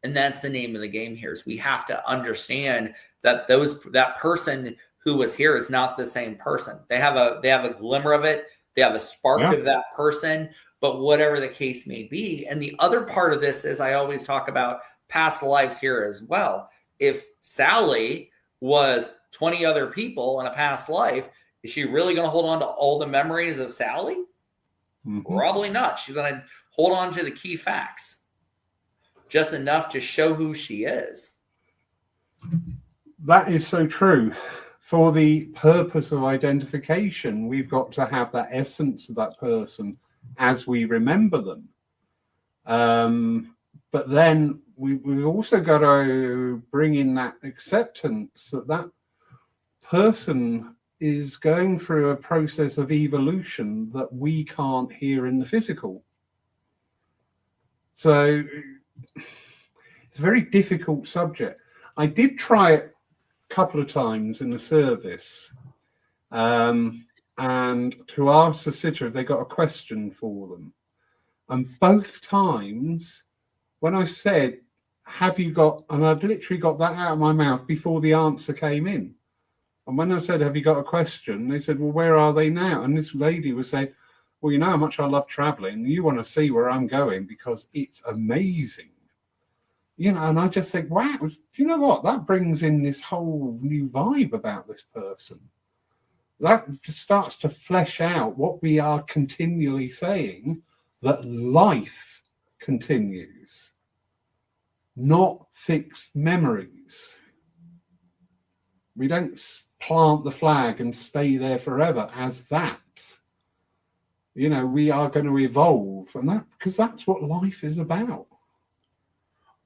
B: And that's the name of the game here, is we have to understand that that person who was here is not the same person. They have a glimmer of it. They have a spark of that person, but whatever the case may be. And the other part of this is, I always talk about past lives here as well. If Sally was 20 other people in a past life, is she really going to hold on to all the memories of Sally? Mm-hmm. Probably not. She's going to hold on to the key facts, just enough to show who she is.
A: That is so true. For the purpose of identification, we've got to have that essence of that person as we remember them. But then we've also got to bring in that acceptance that that person is going through a process of evolution that we can't hear in the physical. So it's a very difficult subject. I did try it a couple of times in the service, and to ask the sitter if they got a question for them. And both times, when I said, have you got, and I'd literally got that out of my mouth before the answer came in. And when I said, have you got a question? They said, well, where are they now? And this lady was saying, well, you know how much I love traveling. You want to see where I'm going because it's amazing. And I just think, wow, do you know what? That brings in this whole new vibe about this person. That just starts to flesh out what we are continually saying, that life continues, not fixed memories. We don't plant the flag and stay there forever as that. We are going to evolve, and that because that's what life is about.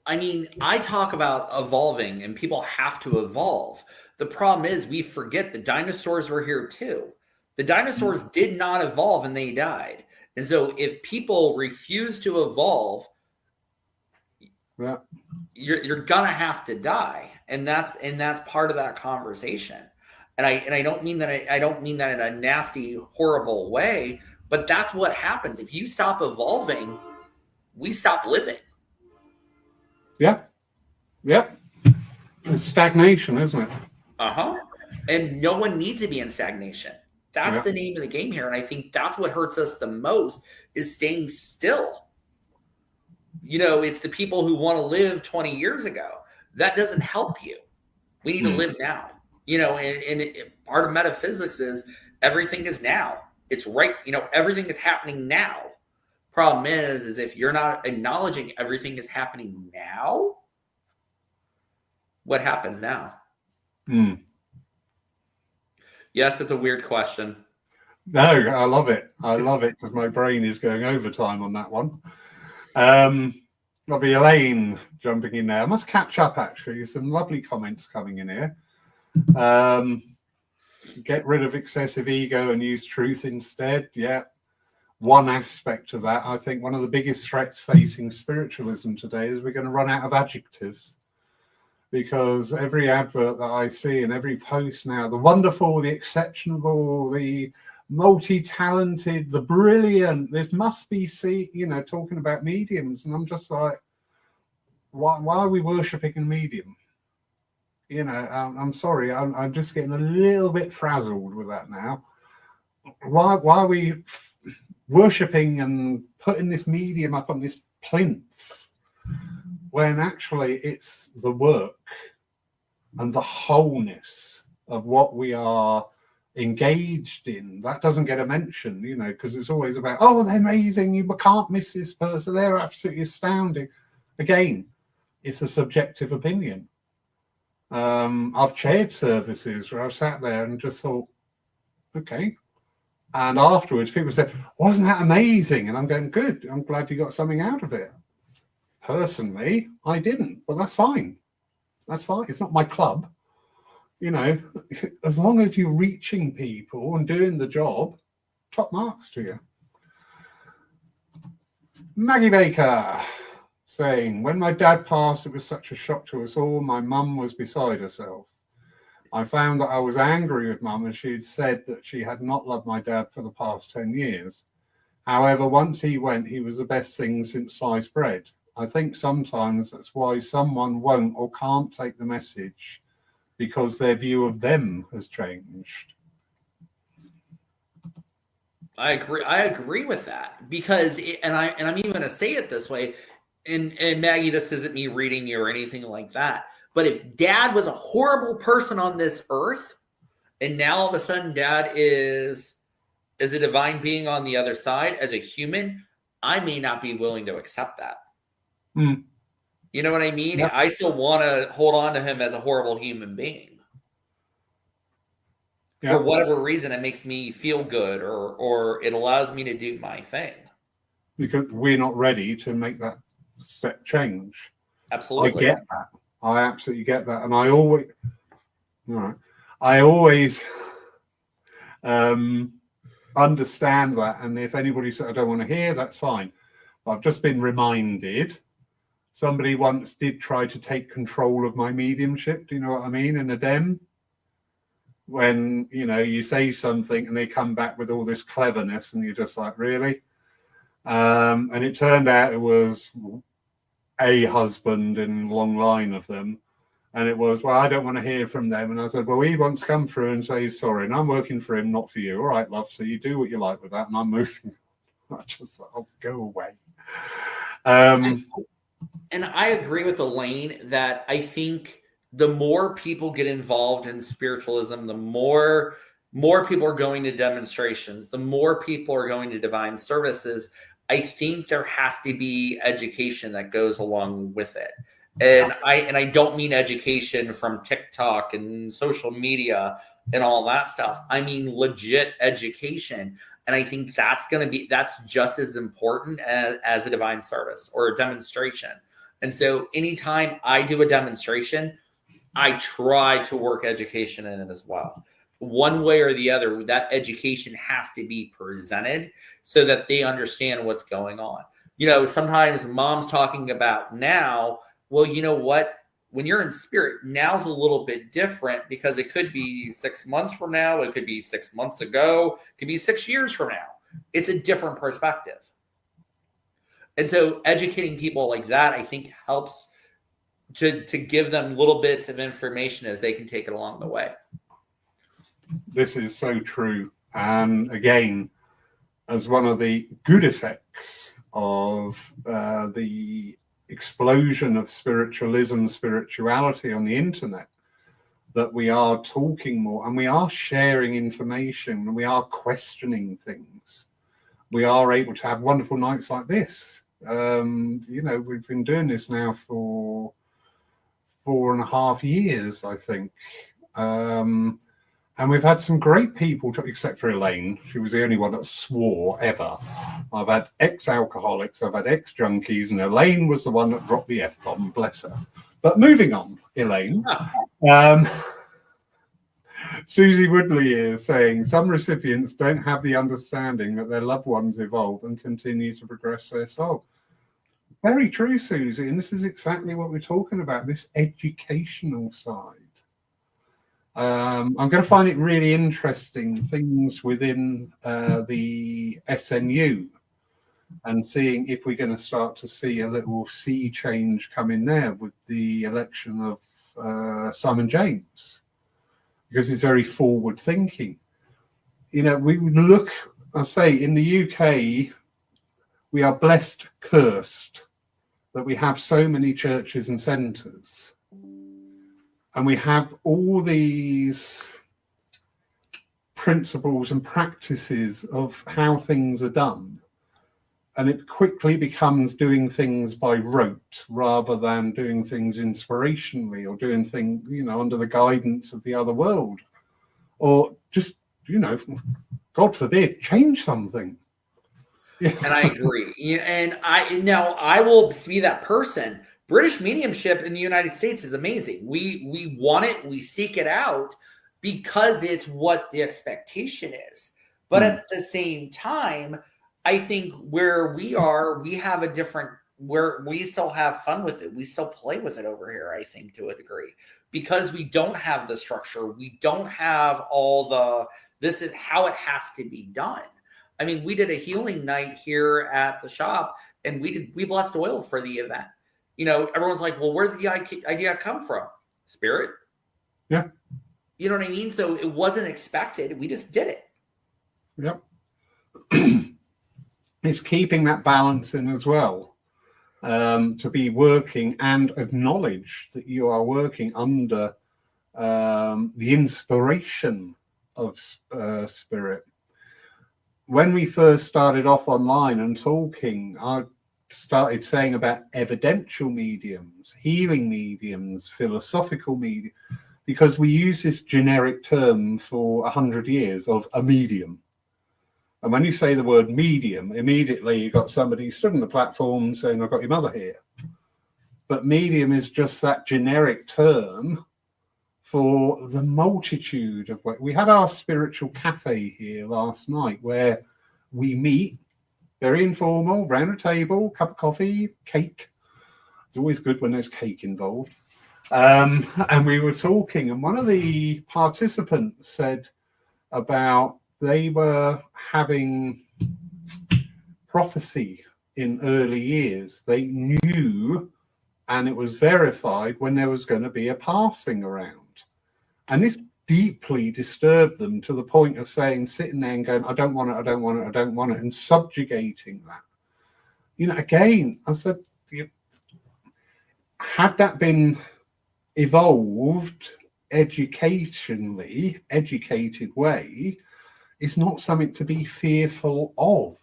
B: I mean, I talk about evolving, and people have to evolve. The problem is we forget the dinosaurs were here too. The dinosaurs did not evolve and they died. And so if people refuse to evolve, you're gonna have to die. And that's part of that conversation. And I don't mean that I don't mean that in a nasty, horrible way, but that's what happens. If you stop evolving, we stop living.
A: Yep. It's stagnation, isn't it?
B: And no one needs to be in stagnation. That's the name of the game here. And I think that's what hurts us the most, is staying still. It's the people who want to live 20 years ago. That doesn't help you. We need to live now. And part of metaphysics is everything is now. It's right. Everything is happening now. Problem is if you're not acknowledging everything is happening now, what happens now? Yes, it's a weird question.
A: No, I love it. I love it because my brain is going overtime on that one. There'll be Elaine jumping in there. I must catch up, actually. Some lovely comments coming in here. get rid of excessive ego and use truth instead. Yeah. One aspect of that, I think one of the biggest threats facing spiritualism today is we're going to run out of adjectives, because every advert that I see and every post now, the wonderful, the exceptional, the multi-talented, the brilliant, this must be talking about mediums. And I'm just like, why are we worshipping a medium? I'm sorry, I'm just getting a little bit frazzled with that now. Why are we worshipping and putting this medium up on this plinth when actually it's the work and the wholeness of what we are engaged in that doesn't get a mention, because it's always about, oh, they're amazing, you can't miss this person, they're absolutely astounding. Again, it's a subjective opinion. I've chaired services where I've sat there and just thought, okay. And afterwards, people said, wasn't that amazing? And I'm going, good. I'm glad you got something out of it. Personally, I didn't. But that's fine. That's fine. It's not my club. As long as you're reaching people and doing the job, top marks to you. Maggie Baker saying, when my dad passed, it was such a shock to us all. My mum was beside herself. I found that I was angry with Mum, and she'd said that she had not loved my dad for the past 10 years. However, once he went, he was the best thing since sliced bread. I think sometimes that's why someone won't or can't take the message, because their view of them has changed.
B: I agree with that, because I'm even going to say it this way, and Maggie, this isn't me reading you or anything like that. But if Dad was a horrible person on this earth, and now all of a sudden Dad is a divine being on the other side as a human, I may not be willing to accept that.
A: Mm.
B: You know what I mean?
A: Yep.
B: I still want to hold on to him as a horrible human being. Yep. For whatever reason, it makes me feel good, or it allows me to do my thing.
A: Because we're not ready to make that step change.
B: Absolutely.
A: I get that. I absolutely get that. And I always understand that. And if anybody said I don't want to hear, that's fine. But I've just been reminded, somebody once did try to take control of my mediumship. Do you know what I mean? In a dem. When, you say something and they come back with all this cleverness and you're just like, really? And it turned out it was a husband in a long line of them, and it was, well, I don't want to hear from them. And I said, well, he wants to come through and say he's sorry, and I'm working for him, not for you. All right, love, so you do what you like with that, and I'm moving. I just thought, oh, go away.
B: And I agree with Elaine that I think the more people get involved in spiritualism, the more people are going to demonstrations, the more people are going to divine services. I think there has to be education that goes along with it. And I don't mean education from TikTok and social media and all that stuff. I mean legit education. And I think that's just as important as a divine service or a demonstration. And so anytime I do a demonstration, I try to work education in it as well. One way or the other, that education has to be presented so that they understand what's going on. Sometimes Mom's talking about now, well, you know what? When you're in spirit, now's a little bit different, because it could be 6 months from now. It could be 6 months ago. It could be 6 years from now. It's a different perspective. And so educating people like that, I think, helps to give them little bits of information as they can take it along the way.
A: This is so true. And again, as one of the good effects of the explosion of spirituality on the internet, that we are talking more and we are sharing information and we are questioning things. We are able to have wonderful nights like this. We've been doing this now for 4.5 years, I think. And we've had some great people, except for Elaine. She was the only one that swore ever. I've had ex-alcoholics, I've had ex-junkies, and Elaine was the one that dropped the F-bomb, bless her. But moving on, Elaine. Susie Woodley is saying some recipients don't have the understanding that their loved ones evolve and continue to progress their soul. Very true, Susie, and this is exactly what we're talking about, this educational side. I'm going to find it really interesting, things within the SNU, and seeing if we're going to start to see a little sea change come in there with the election of Simon James, because he's very forward thinking. You know, we look, I say, in the UK, we are blessed, cursed, that we have so many churches and centres. And we have all these principles and practices of how things are done. And it quickly becomes doing things by rote rather than doing things inspirationally or doing things, you know, under the guidance of the other world. Or just, you know, God forbid, change something.
B: And I agree. And I will be that person. British mediumship in the United States is amazing. We want it, we seek it out because it's what the expectation is. But at the same time, I think where we are, we have a different, where we still have fun with it. We still play with it over here, I think, to a degree, because we don't have the structure. We don't have all the, this is how it has to be done. I mean, we did a healing night here at the shop, and we blessed oil for the event. You know, everyone's like, well, where did the idea come from? Spirit.
A: Yeah.
B: You know what I mean? So it wasn't expected. We just did it.
A: Yep. It's keeping that balance in as well, to be working and acknowledge that you are working under the inspiration of spirit. When we first started off online and talking, I started saying about evidential mediums, healing mediums, philosophical mediums, because we use this generic term for 100 years of a medium. And when you say the word medium, immediately you've got somebody stood on the platform saying, I've got your mother here. But medium is just that generic term for the multitude of what we had. Our spiritual cafe here last night where we meet, very informal, round a table, cup of coffee, cake. It's always good when there's cake involved. And we were talking, and one of the participants said about they were having prophecy in early years. They knew, and it was verified, when there was going to be a passing around. And this deeply disturbed them to the point of saying, sitting there and going, I don't want it, I don't want it, I don't want it, and subjugating that. You know, again, I said, had that been evolved educationally, educated way, it's not something to be fearful of.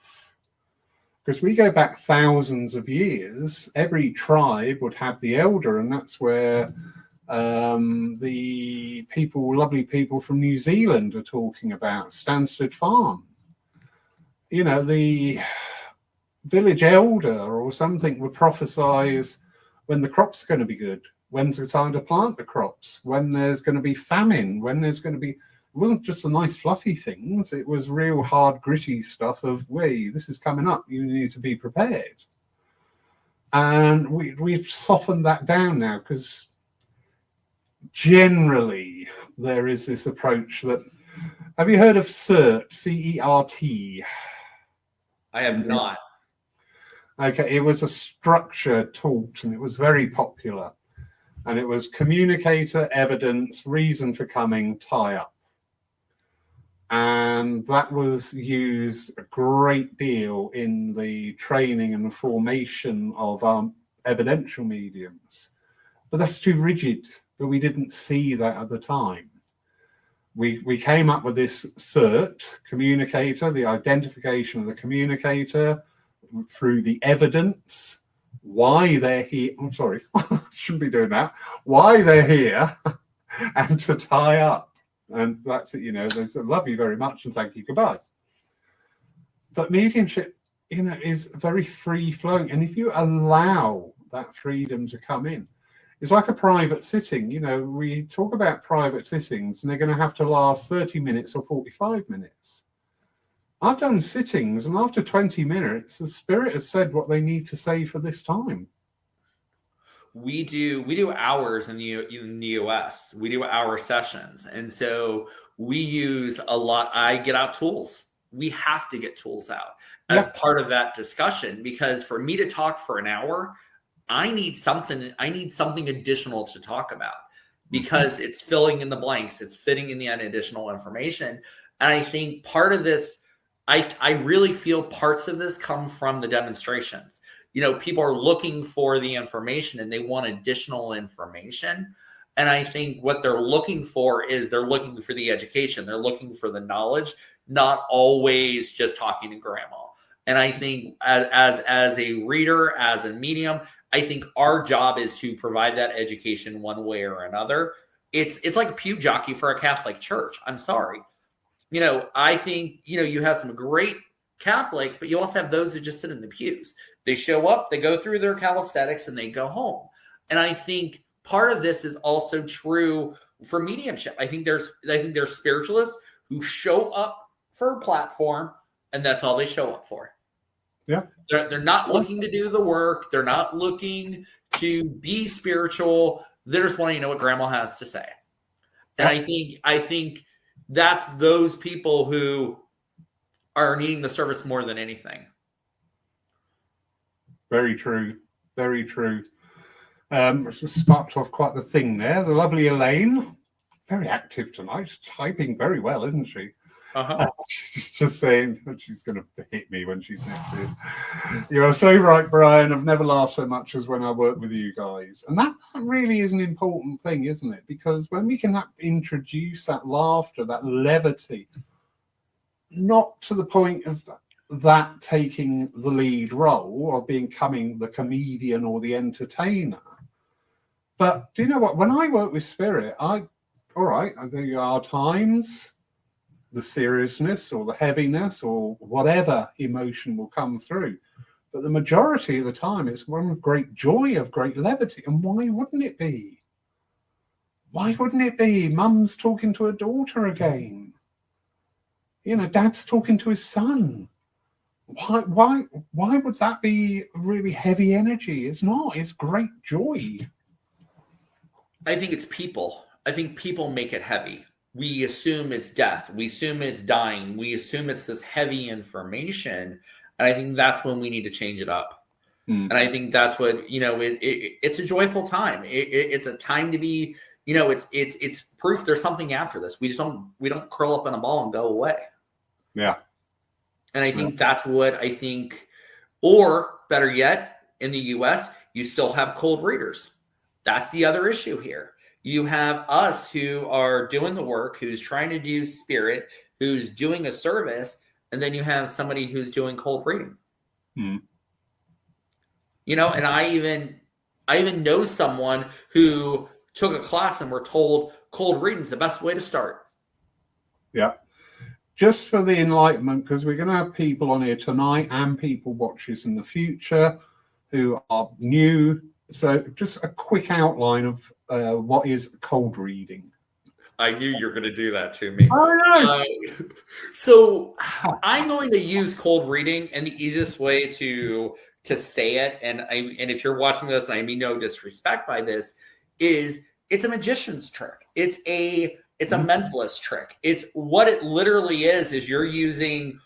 A: Because we go back thousands of years, every tribe would have the elder, and that's where the people, lovely people from New Zealand are talking about Stansted Farm. You know, the village elder or something would prophesize when the crops are going to be good, when's the time to plant the crops, when there's going to be famine, when there's going to be, it wasn't just the nice fluffy things, it was real hard gritty stuff of, wait, this is coming up, you need to be prepared. And we've softened that down now, because generally there is this approach that, have you heard of CERT, C-E-R-T?
B: I have not.
A: Okay, it was a structure taught, and it was very popular. And it was communicator, evidence, reason for coming, tie up. And that was used a great deal in the training and the formation of evidential mediums. But that's too rigid, but we didn't see that at the time. We came up with this CERT, communicator, the identification of the communicator through the evidence, why they're here. I'm sorry, shouldn't be doing that. Why they're here, and to tie up. And that's it, you know, there's love you very much and thank you, goodbye. But mediumship, you know, is very free flowing. And if you allow that freedom to come in, It's like a private sitting. You know, we talk about private sittings and they're going to have to last 30 minutes or 45 minutes. I've done sittings, and after 20 minutes, the spirit has said what they need to say for this time.
B: We do hours in the U.S. We do hour sessions, and so we use a lot. I get out tools. We have to get tools out as part of that discussion, because for me to talk for an hour, I need something additional to talk about, because it's filling in the blanks, it's fitting in the additional information. And I think part of this, I really feel parts of this come from the demonstrations. You know, people are looking for the information and they want additional information. And I think what they're looking for is they're looking for the education. They're looking for the knowledge, not always just talking to grandma. And I think as a reader, as a medium, I think our job is to provide that education one way or another. It's like a pew jockey for a Catholic church. I'm sorry. You know, I think, you know, you have some great Catholics, but you also have those who just sit in the pews. They show up, they go through their calisthenics, and they go home. And I think part of this is also true for mediumship. I think there's spiritualists who show up for a platform, and that's all they show up for.
A: Yeah.
B: They're not looking to do the work. They're not looking to be spiritual. They're just wanting to know what grandma has to say. And I think that's those people who are needing the service more than anything.
A: Very true. Very true. Just sparked off quite the thing there. The lovely Elaine, very active tonight, typing very well, isn't she? She's just saying that she's going to hit me when she's next to you. You are so right, Brian. I've never laughed so much as when I work with you guys. And that really is an important thing, isn't it? Because when we can introduce that laughter, that levity, not to the point of that taking the lead role or becoming the comedian or the entertainer. But do you know what? When I work with spirit, all right, there are times the seriousness or the heaviness or whatever emotion will come through. But the majority of the time, it's one of great joy, of great levity. And why wouldn't it be? Why wouldn't it be? Mum's talking to her daughter again. You know, dad's talking to his son. Why would that be really heavy energy? It's not. It's great joy.
B: I think it's people. I think people make it heavy. We assume it's death. We assume it's dying. We assume it's this heavy information. And I think that's when we need to change it up. And I think that's what, you know, it's a joyful time. It's a time to be, you know, it's proof there's something after this. We don't curl up in a ball and go away.
A: Yeah.
B: And I think that's what I think, or better yet, in the US, you still have cold readers. That's the other issue here. You have us who are doing the work, who's trying to do spirit, who's doing a service, and then you have somebody who's doing cold reading. You know, and I even know someone who took a class and were told cold reading is the best way to start.
A: Yeah. Just for the enlightenment, because we're going to have people on here tonight and people watchers in the future who are new. So just a quick outline of what is cold reading.
B: I knew you were going to do that to me.
A: I know.
B: So I'm going to use cold reading, and the easiest way to say it, and if you're watching this, and I mean no disrespect by this, is it's a magician's trick. It's a mentalist trick. It's what it literally is you're using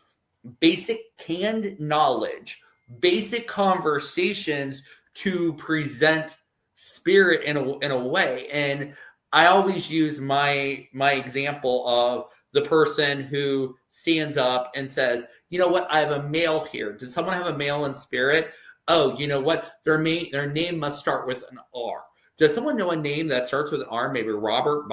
B: basic canned knowledge, basic conversations to present spirit in a way. And I always use my example of the person who stands up and says, you know what, I have a male here. Does someone have a male in spirit? Oh, you know what, their name must start with an R. Does someone know a name that starts with an R? Maybe Robert.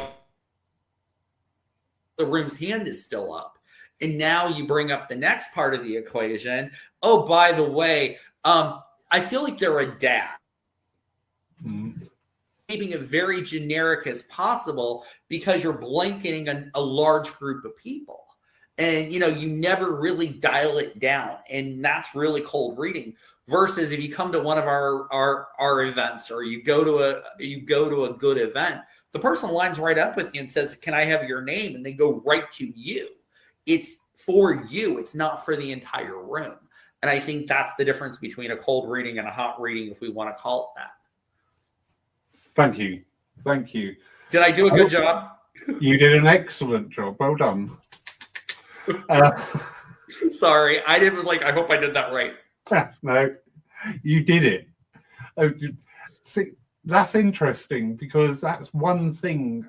B: The room's hand is still up. And now you bring up the next part of the equation. Oh, by the way, I feel like they're a dad. Keeping it very generic as possible because you're blanketing a large group of people. And, you know, you never really dial it down. And that's really cold reading. Versus if you come to one of our events, or you go to a good event, the person lines right up with you and says, "Can I have your name?" And they go right to you. It's for you. It's not for the entire room. And I think that's the difference between a cold reading and a hot reading, if we want to call it that.
A: Thank you. Thank you.
B: Did I do a good job?
A: You did an excellent job. Well done.
B: Sorry, I hope I did that right.
A: No, you did it. See, that's interesting, because that's one thing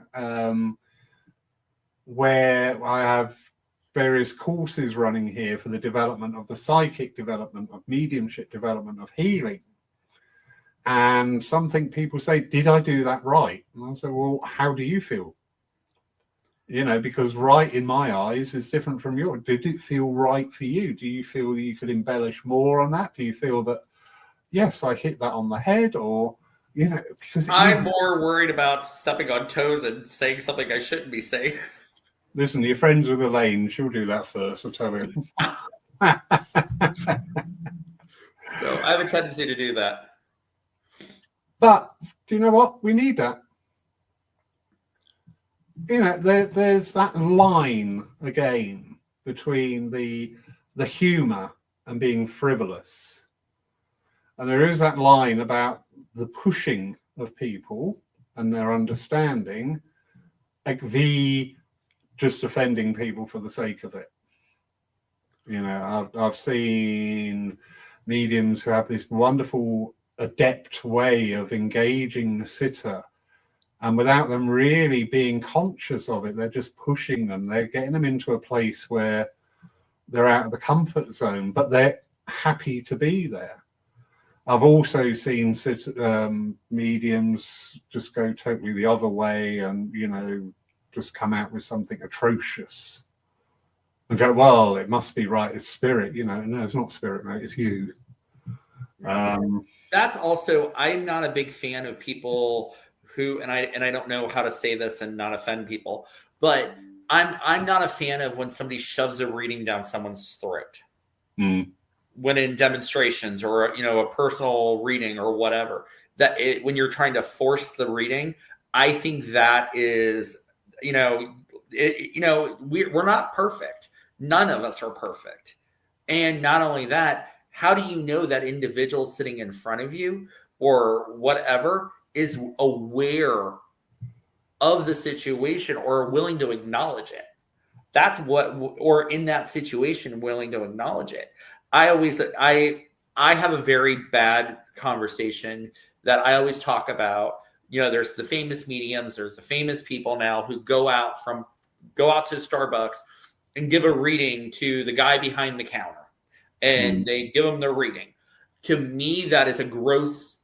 A: where I have various courses running here for the development of the psychic development, of mediumship development, of healing. And something people say, did I do that right? And I say, well, how do you feel? Because right in my eyes is different from yours. Did it feel right for you? Do you feel that you could embellish more on that? Do you feel that, yes, I hit that on the head? Or, because
B: I'm more worried about stepping on toes and saying something I shouldn't be saying.
A: Listen, your friends with Elaine, she'll do that first, I'll tell you.
B: So I have a tendency to do that.
A: But do you know what? We need that. There's that line again between the humor and being frivolous. And there is that line about the pushing of people and their understanding, like the just offending people for the sake of it. I've seen mediums who have this wonderful, adept way of engaging the sitter, and without them really being conscious of it, they're just pushing them. They're getting them into a place where they're out of the comfort zone, but they're happy to be there. I've also seen mediums just go totally the other way and, just come out with something atrocious and go, well, it must be right, it's spirit. No, it's not spirit, mate, it's you.
B: That's also, I'm not a big fan of people who, and I don't know how to say this and not offend people, but I'm not a fan of when somebody shoves a reading down someone's throat. When in demonstrations or a personal reading or whatever, when you're trying to force the reading, I think that is, we're not perfect. None of us are perfect. And not only that, how do you know that individual sitting in front of you or whatever is aware of the situation or willing to acknowledge it? Or in that situation, willing to acknowledge it. I have a very bad conversation that I always talk about. There's the famous mediums, there's the famous people now who go out to Starbucks and give a reading to the guy behind the counter, and they give them the reading. To me, that is a gross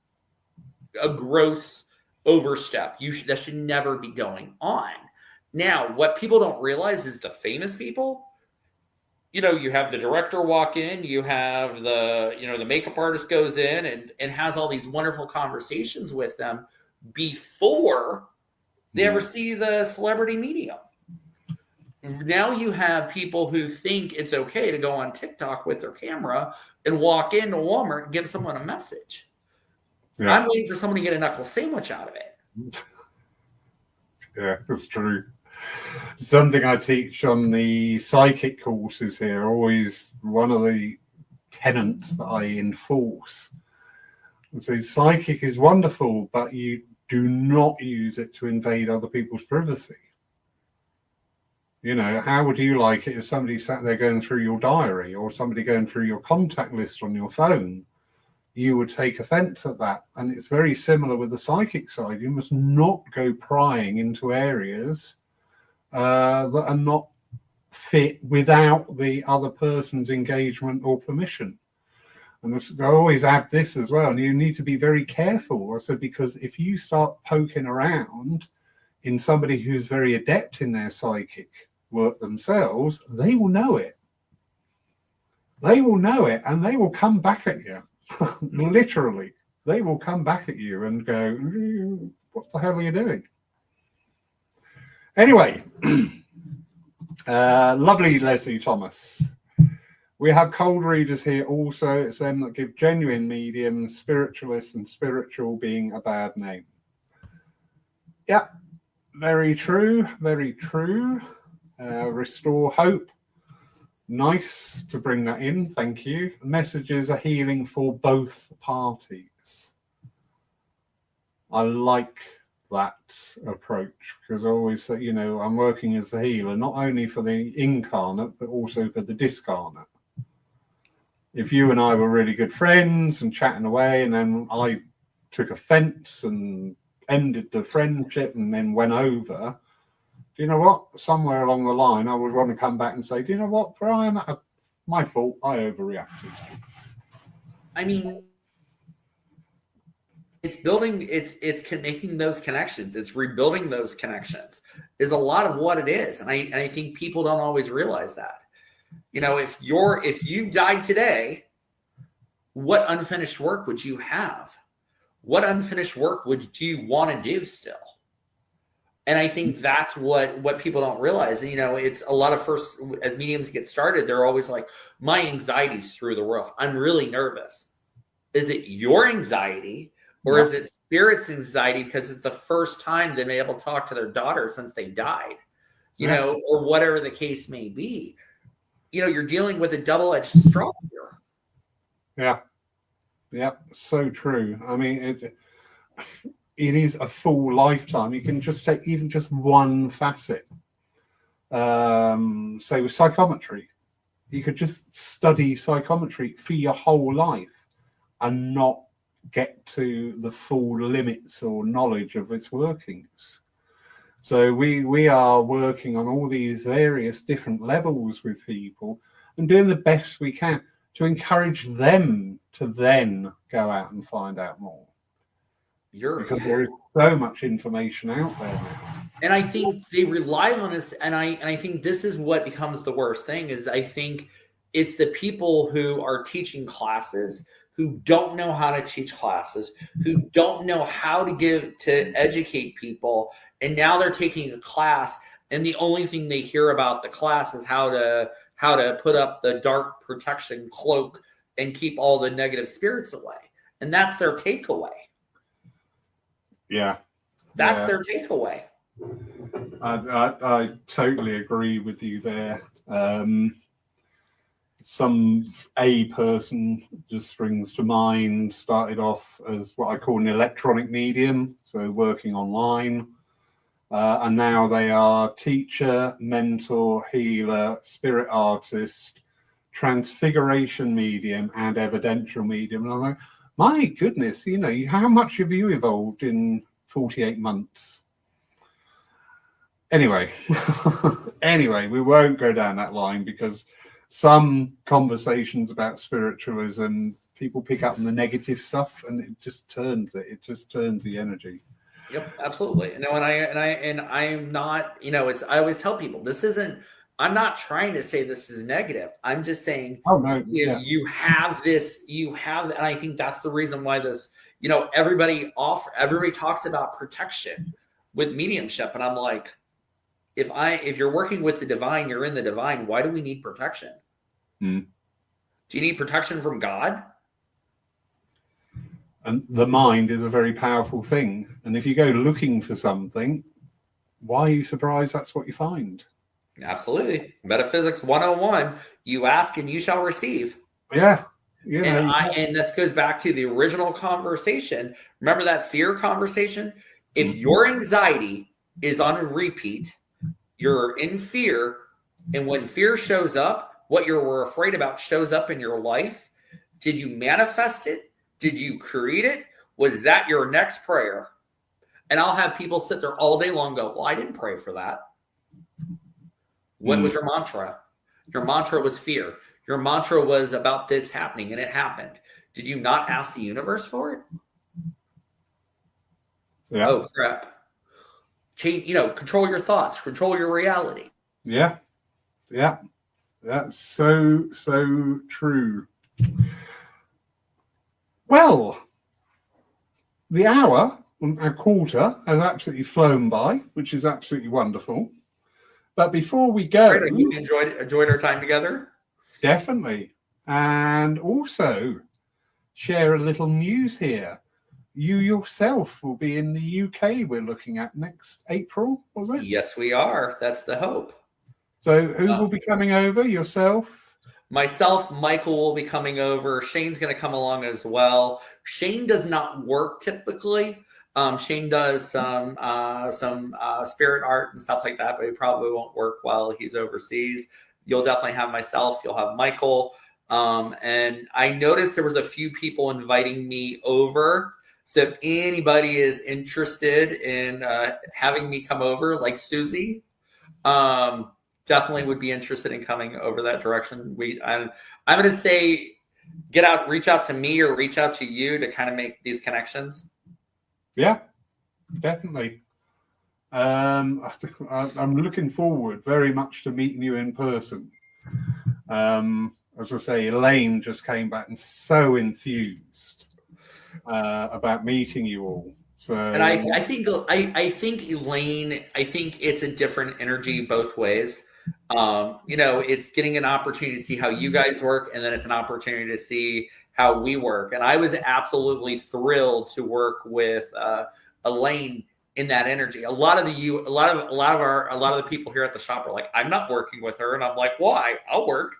B: overstep. That should never be going on. Now, what people don't realize is the famous people, you have the director walk in, you have the makeup artist goes in and has all these wonderful conversations with them before they ever see the celebrity medium. Now you have people who think it's okay to go on TikTok with their camera and walk into Walmart and give someone a message. Yeah. I'm waiting for someone to get a knuckle sandwich out of it.
A: Yeah, that's true. Something I teach on the psychic courses here, always one of the tenets that I enforce. And so psychic is wonderful, but you do not use it to invade other people's privacy. How would you like it if somebody sat there going through your diary or somebody going through your contact list on your phone? You would take offense at that. And it's very similar with the psychic side. You must not go prying into areas that are not fit without the other person's engagement or permission. And I always add this as well, and you need to be very careful also, because if you start poking around in somebody who's very adept in their psychic work themselves, they will know it. They will know it, and they will come back at you. Literally, they will come back at you and go, what the hell are you doing? Anyway, lovely Leslie Thomas. We have cold readers here also. It's them that give genuine mediums, spiritualists, and spiritual being a bad name. Yeah, very true, very true. Restore hope. Nice to bring that in, thank you. Messages are healing for both parties. I like that approach because I always say, you know, I'm working as a healer, not only for the incarnate, but also for the discarnate. If you and I were really good friends and chatting away, and then I took offense and ended the friendship and then went over, do you know what? Somewhere along the line, I would want to come back and say, do you know what, Brian? My fault. I overreacted.
B: I mean, it's building, it's making those connections. It's rebuilding those connections is a lot of what it is. And I think people don't always realize that. You know, if you died today, what unfinished work would you have? What unfinished work would you want to do still? And I think that's what people don't realize. You know, it's a lot of first, as mediums get started, they're always like, my anxiety's through the roof. I'm really nervous. Is it your anxiety or is it spirit's anxiety because it's the first time they've been able to talk to their daughter since they died, you know, or whatever the case may be. You know, you're dealing with a double-edged straw here.
A: Yeah. Yeah, so true. I mean, it is a full lifetime. You can just take even just one facet. Say with psychometry, you could just study psychometry for your whole life and not get to the full limits or knowledge of its workings. So we are working on all these various different levels with people and doing the best we can to encourage them to then go out and find out more. Because there is so much information out there now.
B: And I think they rely on us, and I think this is what becomes the worst thing is I think it's the people who are teaching classes who don't know how to teach classes, who don't know how to educate people, and now they're taking a class, and the only thing they hear about the class is how to put up the dark protection cloak and keep all the negative spirits away. And that's their takeaway.
A: Yeah.
B: That's their takeaway.
A: I totally agree with you there. Some person just springs to mind, started off as what I call an electronic medium, so working online. And now they are teacher, mentor, healer, spirit artist, transfiguration medium, and evidential medium. And I'm like, my goodness, you know, how much have you evolved in 48 months? Anyway, we won't go down that line because some conversations about spiritualism, people pick up on the negative stuff and it just turns the energy.
B: Yep, absolutely. And I'm not, you know, I always tell people I'm not trying to say this is negative. I'm just saying, you have, and I think that's the reason why this, you know, everybody talks about protection with mediumship. And I'm like, if you're working with the divine, you're in the divine, why do we need protection? Do you need protection from God?
A: And the mind is a very powerful thing. And if you go looking for something, why are you surprised that's what you find?
B: Absolutely. Metaphysics 101, you ask and you shall receive.
A: Yeah.
B: And this goes back to the original conversation. Remember that fear conversation? If your anxiety is on a repeat, you're in fear. And when fear shows up, what you were afraid about shows up in your life. Did you manifest it? Did you create it? Was that your next prayer? And I'll have people sit there all day long and go, well, I didn't pray for that. What was your mantra? Your mantra was fear. Your mantra was about this happening, and it happened. Did you not ask the universe for it?
A: Yeah.
B: Oh, crap. Change, control your thoughts, control your reality.
A: Yeah. Yeah. That's so true. Well, the hour and a quarter has absolutely flown by, which is absolutely wonderful. But before we go,
B: we enjoyed our time together.
A: Definitely. and also share a little news here. You yourself will be in the UK, we're looking at next April, was it?
B: Yes, we are. That's the hope.
A: So who will be coming over? Yourself?
B: Myself, Michael will be coming over. Shane's going to come along as well. Shane does not work typically. Shane does some spirit art and stuff like that, but he probably won't work while he's overseas. You'll definitely have myself. You'll have Michael. And I noticed there was a few people inviting me over. So if anybody is interested in having me come over, like Susie, definitely would be interested in coming over that direction. I'm going to say, reach out to me or reach out to you to kind of make these connections.
A: Yeah, definitely. I'm looking forward very much to meeting you in person. As I say, Elaine just came back and so enthused about meeting you all. So,
B: and I think Elaine, I think it's a different energy both ways. It's getting an opportunity to see how you guys work, and then it's an opportunity to see how we work. And I was absolutely thrilled to work with Elaine in that energy. A lot of the people here at the shop are like, I'm not working with her, and I'm like, why? I'll work,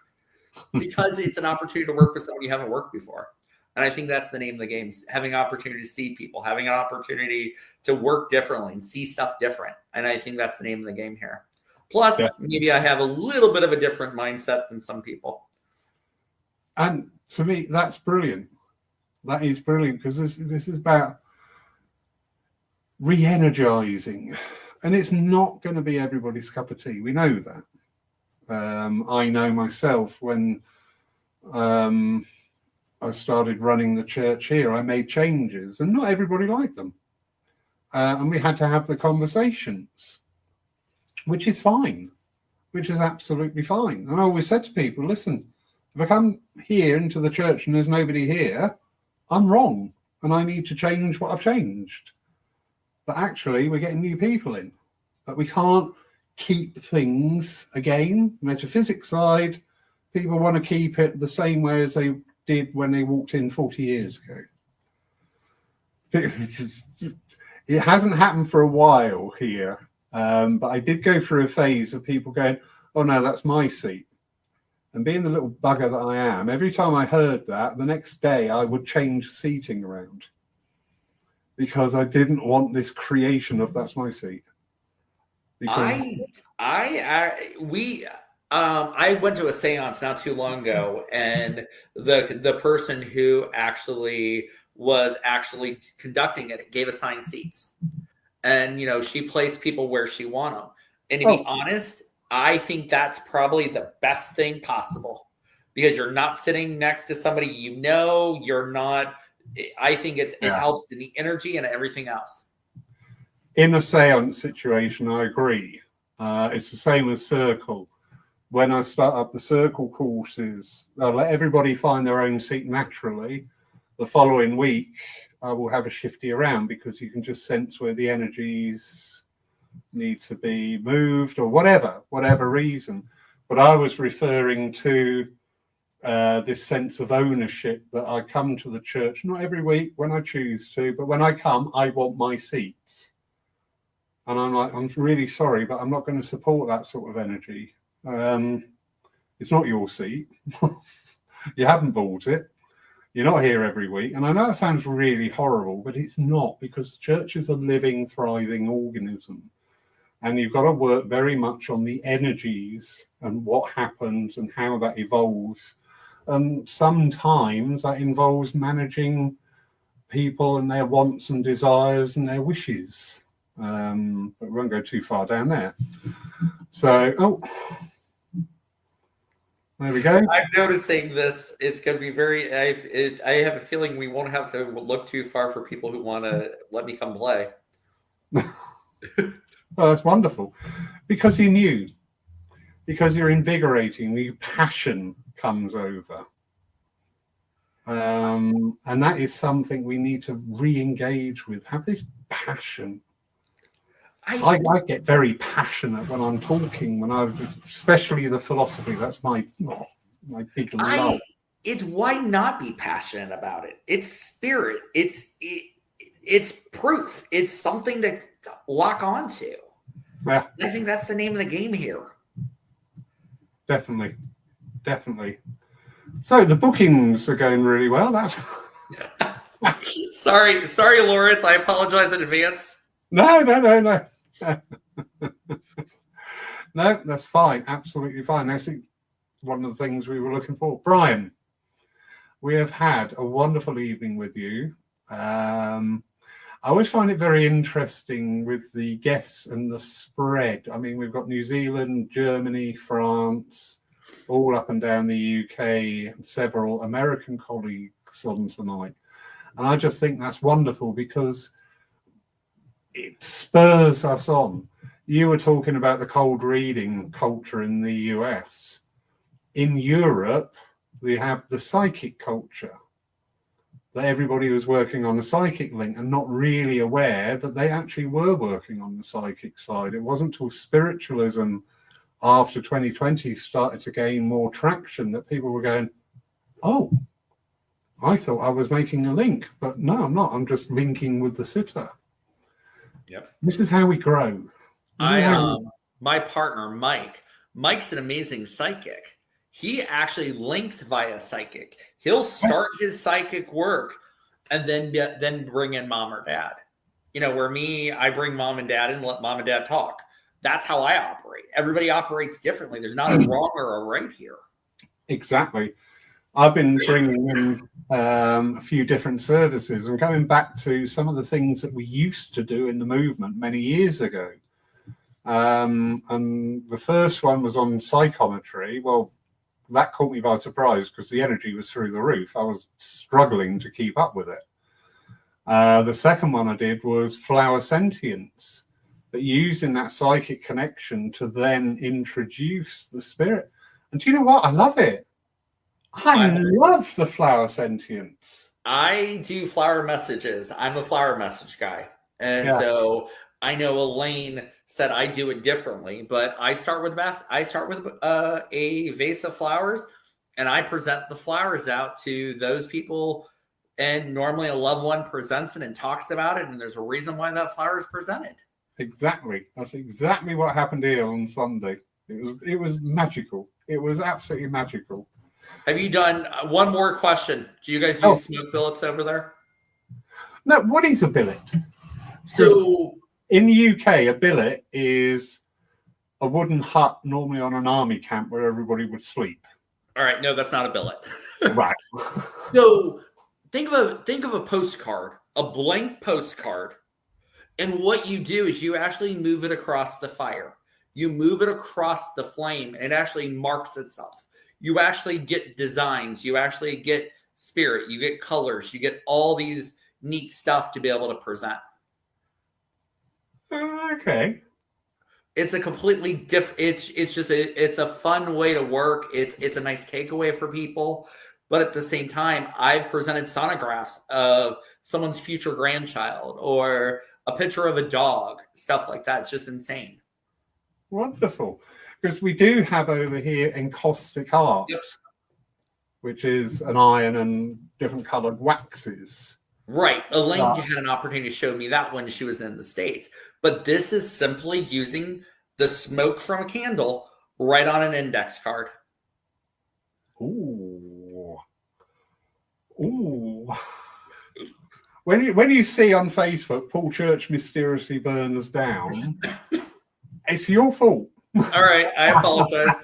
B: because it's an opportunity to work with someone you haven't worked before. And I think that's the name of the game: having an opportunity to see people, having an opportunity to work differently and see stuff different. And I think that's the name of the game here. Plus, maybe I have a little bit of a different mindset than some people.
A: And to me, that's brilliant. That is brilliant, because this is about re-energizing. And it's not going to be everybody's cup of tea. We know that. I know myself, when I started running the church here, I made changes, and not everybody liked them. And we had to have the conversations, which is fine, which is absolutely fine. And I always said to people, listen, if I come here into the church and there's nobody here, I'm wrong, and I need to change what I've changed. But actually, we're getting new people in. But we can't keep things, again, metaphysics side, people want to keep it the same way as they did when they walked in 40 years ago. It hasn't happened for a while here, but I did go through a phase of people going, oh no, that's my seat. And being the little bugger that I am, every time I heard that, the next day I would change seating around, because I didn't want this creation of that's my seat.
B: I went to a seance not too long ago, and the person who was actually conducting it gave assigned seats, and she placed people where she wanted them. And to be honest, I think that's probably the best thing possible, because you're not sitting next to somebody you're not. I think it helps in the energy and everything else.
A: In a seance situation, I agree. It's the same as circle. When I start up the circle courses, I'll let everybody find their own seat naturally. The following week, I will have a shifty around, because you can just sense where the energies need to be moved, or whatever reason. But I was referring to this sense of ownership, that I come to the church, not every week when I choose to, but when I come, I want my seats. And I'm like, I'm really sorry, but I'm not going to support that sort of energy. It's not your seat. You haven't bought it. You're not here every week. And I know it sounds really horrible, but it's not, because the church is a living, thriving organism. And you've got to work very much on the energies and what happens and how that evolves. Sometimes that involves managing people and their wants and desires and their wishes. But we won't go too far down there. So, there we go.
B: I'm noticing this is going to be I have a feeling we won't have to look too far for people who want to let me come play.
A: Well, that's wonderful, because you're new, because you're invigorating, your passion comes over. And that is something we need to re-engage with. Have this passion. I get very passionate when I'm talking, especially the philosophy. That's my big love.
B: it's why not be passionate about it? It's spirit. It's proof. It's something to lock onto.
A: Yeah,
B: I think that's the name of the game here.
A: definitely. So the bookings are going really well. That's
B: sorry, Lawrence. I apologize in advance.
A: no. No, that's fine. Absolutely fine. That's one of the things we were looking for. Brian, we have had a wonderful evening with you. I always find it very interesting with the guests and the spread. I mean, we've got New Zealand, Germany, France, all up and down the UK, and several American colleagues on tonight. And I just think that's wonderful because it spurs us on. You were talking about the cold reading culture in the US. In Europe, they have the psychic culture. That everybody was working on a psychic link and not really aware that they actually were working on the psychic side. It wasn't until spiritualism after 2020 started to gain more traction that people were going, oh, I thought I was making a link, but no, I'm not. I'm just linking with the sitter.
B: Yep.
A: This is how we grow.
B: My partner, Mike's an amazing psychic. He actually links via psychic. He'll start his psychic work and then bring in mom or dad. You know, where I bring mom and dad in and let mom and dad talk. That's how I operate. Everybody operates differently. There's not a wrong or a right here.
A: Exactly. I've been bringing in a few different services and going back to some of the things that we used to do in the movement many years ago. And the first one was on psychometry. Well, that caught me by surprise because the energy was through the roof. I was struggling to keep up with it. The second one I did was flower sentience, but using that psychic connection to then introduce the spirit. And do you know what? I love it. I love the flower sentience.
B: I do flower messages. I'm a flower message guy. And so I know Elaine said I do it differently, but I start with a vase of flowers and I present the flowers out to those people. And normally a loved one presents it and talks about it. And there's a reason why that flower is presented.
A: Exactly. That's exactly what happened here on Sunday. It was magical. It was absolutely magical.
B: Have you done one more question? Do you guys use smoke billets over there?
A: No, what is a billet?
B: So
A: in the UK, a billet is a wooden hut, normally on an army camp where everybody would sleep.
B: All right, no, that's not a billet.
A: Right.
B: So think of a postcard, a blank postcard, and what you do is you actually move it across the fire. You move it across the flame, and it actually marks itself. You actually get designs. You actually get spirit. You get colors. You get all these neat stuff to be able to present.
A: Okay.
B: It's a completely different. It's a fun way to work. It's a nice takeaway for people. But at the same time, I've presented sonographs of someone's future grandchild or a picture of a dog, stuff like that. It's just insane.
A: Wonderful. Because we do have over here encaustic art, which is an iron and different colored waxes.
B: Right. Elaine had an opportunity to show me that when she was in the States. But this is simply using the smoke from a candle right on an index card.
A: Ooh. When you see on Facebook, Paul Church mysteriously burns down, it's your fault.
B: All right, I apologize.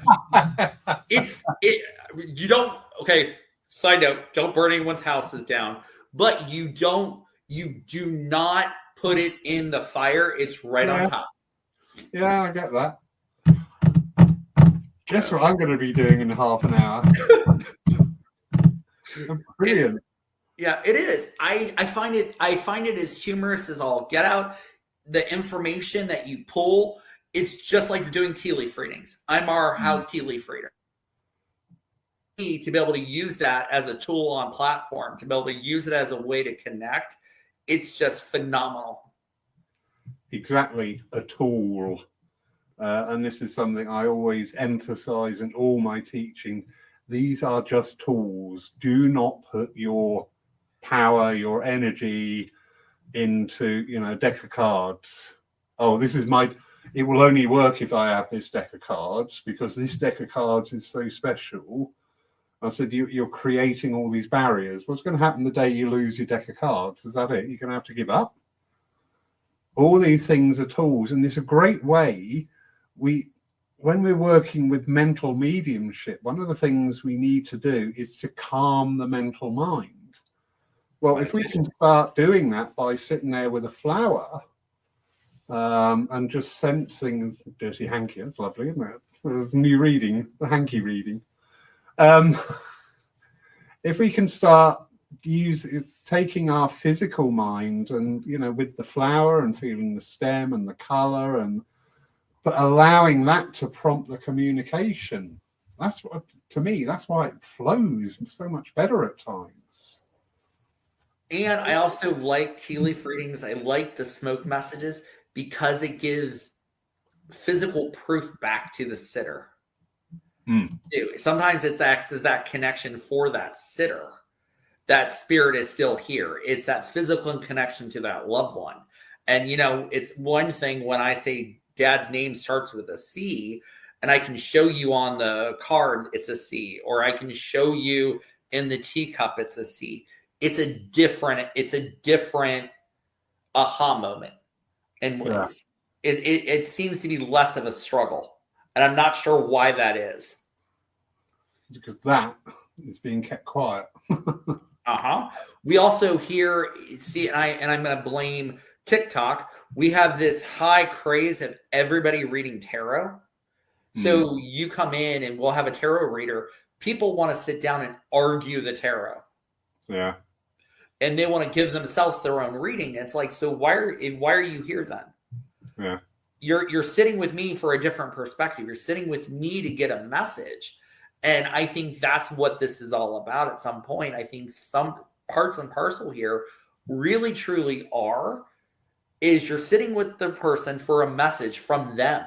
B: You don't. Okay. Side note: don't burn anyone's houses down, but you do not put it in the fire. It's right on top.
A: Yeah, I get that. Guess what I'm going to be doing in half an hour? Brilliant.
B: It is. I find it as humorous as all get out. The information that you pull, it's just like you're doing tea leaf readings. I'm our house tea leaf reader. To be able to use that as a tool on platform, to be able to use it as a way to connect, it's just phenomenal.
A: Exactly, a tool. And this is something I always emphasize in all my teaching. These are just tools. Do not put your power, your energy into, a deck of cards. Oh, it will only work if I have this deck of cards because this deck of cards is so special. I said, you're creating all these barriers. What's going to happen the day you lose your deck of cards? Is that it? You're going to have to give up? All these things are tools, and it's a great way. When we're working with mental mediumship, one of the things we need to do is to calm the mental mind. Well, if we can start doing that by sitting there with a flower and just sensing dirty hanky, that's lovely, isn't it? There's a new reading, the hanky reading. If we can start taking our physical mind and, with the flower and feeling the stem and the color but allowing that to prompt the communication, that's why it flows so much better at times.
B: And I also like tea leaf readings. I like the smoke messages because it gives physical proof back to the sitter. Sometimes it acts as that connection for that sitter. That spirit is still here. It's that physical connection to that loved one. And, it's one thing when I say Dad's name starts with a C, and I can show you on the card it's a C, or I can show you in the teacup it's a C. It's a different aha moment. And it seems to be less of a struggle. And I'm not sure why that is.
A: Because that is being kept quiet.
B: We also and I'm going to blame TikTok. We have this high craze of everybody reading tarot. So you come in and we'll have a tarot reader. People want to sit down and argue the tarot.
A: Yeah.
B: And they want to give themselves their own reading. It's like, so why are you here then?
A: Yeah.
B: You're sitting with me for a different perspective. You're sitting with me to get a message. And I think that's what this is all about at some point. I think some parts and parcel here really, truly is you're sitting with the person for a message from them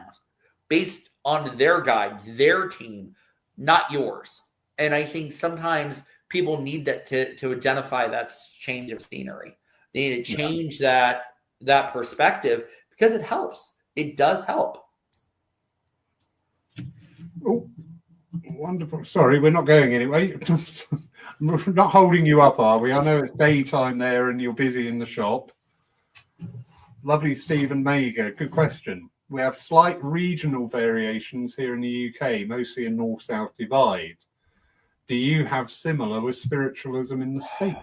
B: based on their guide, their team, not yours. And I think sometimes people need that to identify that change of scenery. They need to change that perspective because it helps. It does help.
A: Oh. Wonderful. Sorry, we're not going anyway. We're not holding you up, are we? I know it's daytime there and you're busy in the shop. Lovely Stephen Mager. Good question. We have slight regional variations here in the UK, mostly a north-south divide. Do you have similar with spiritualism in the States?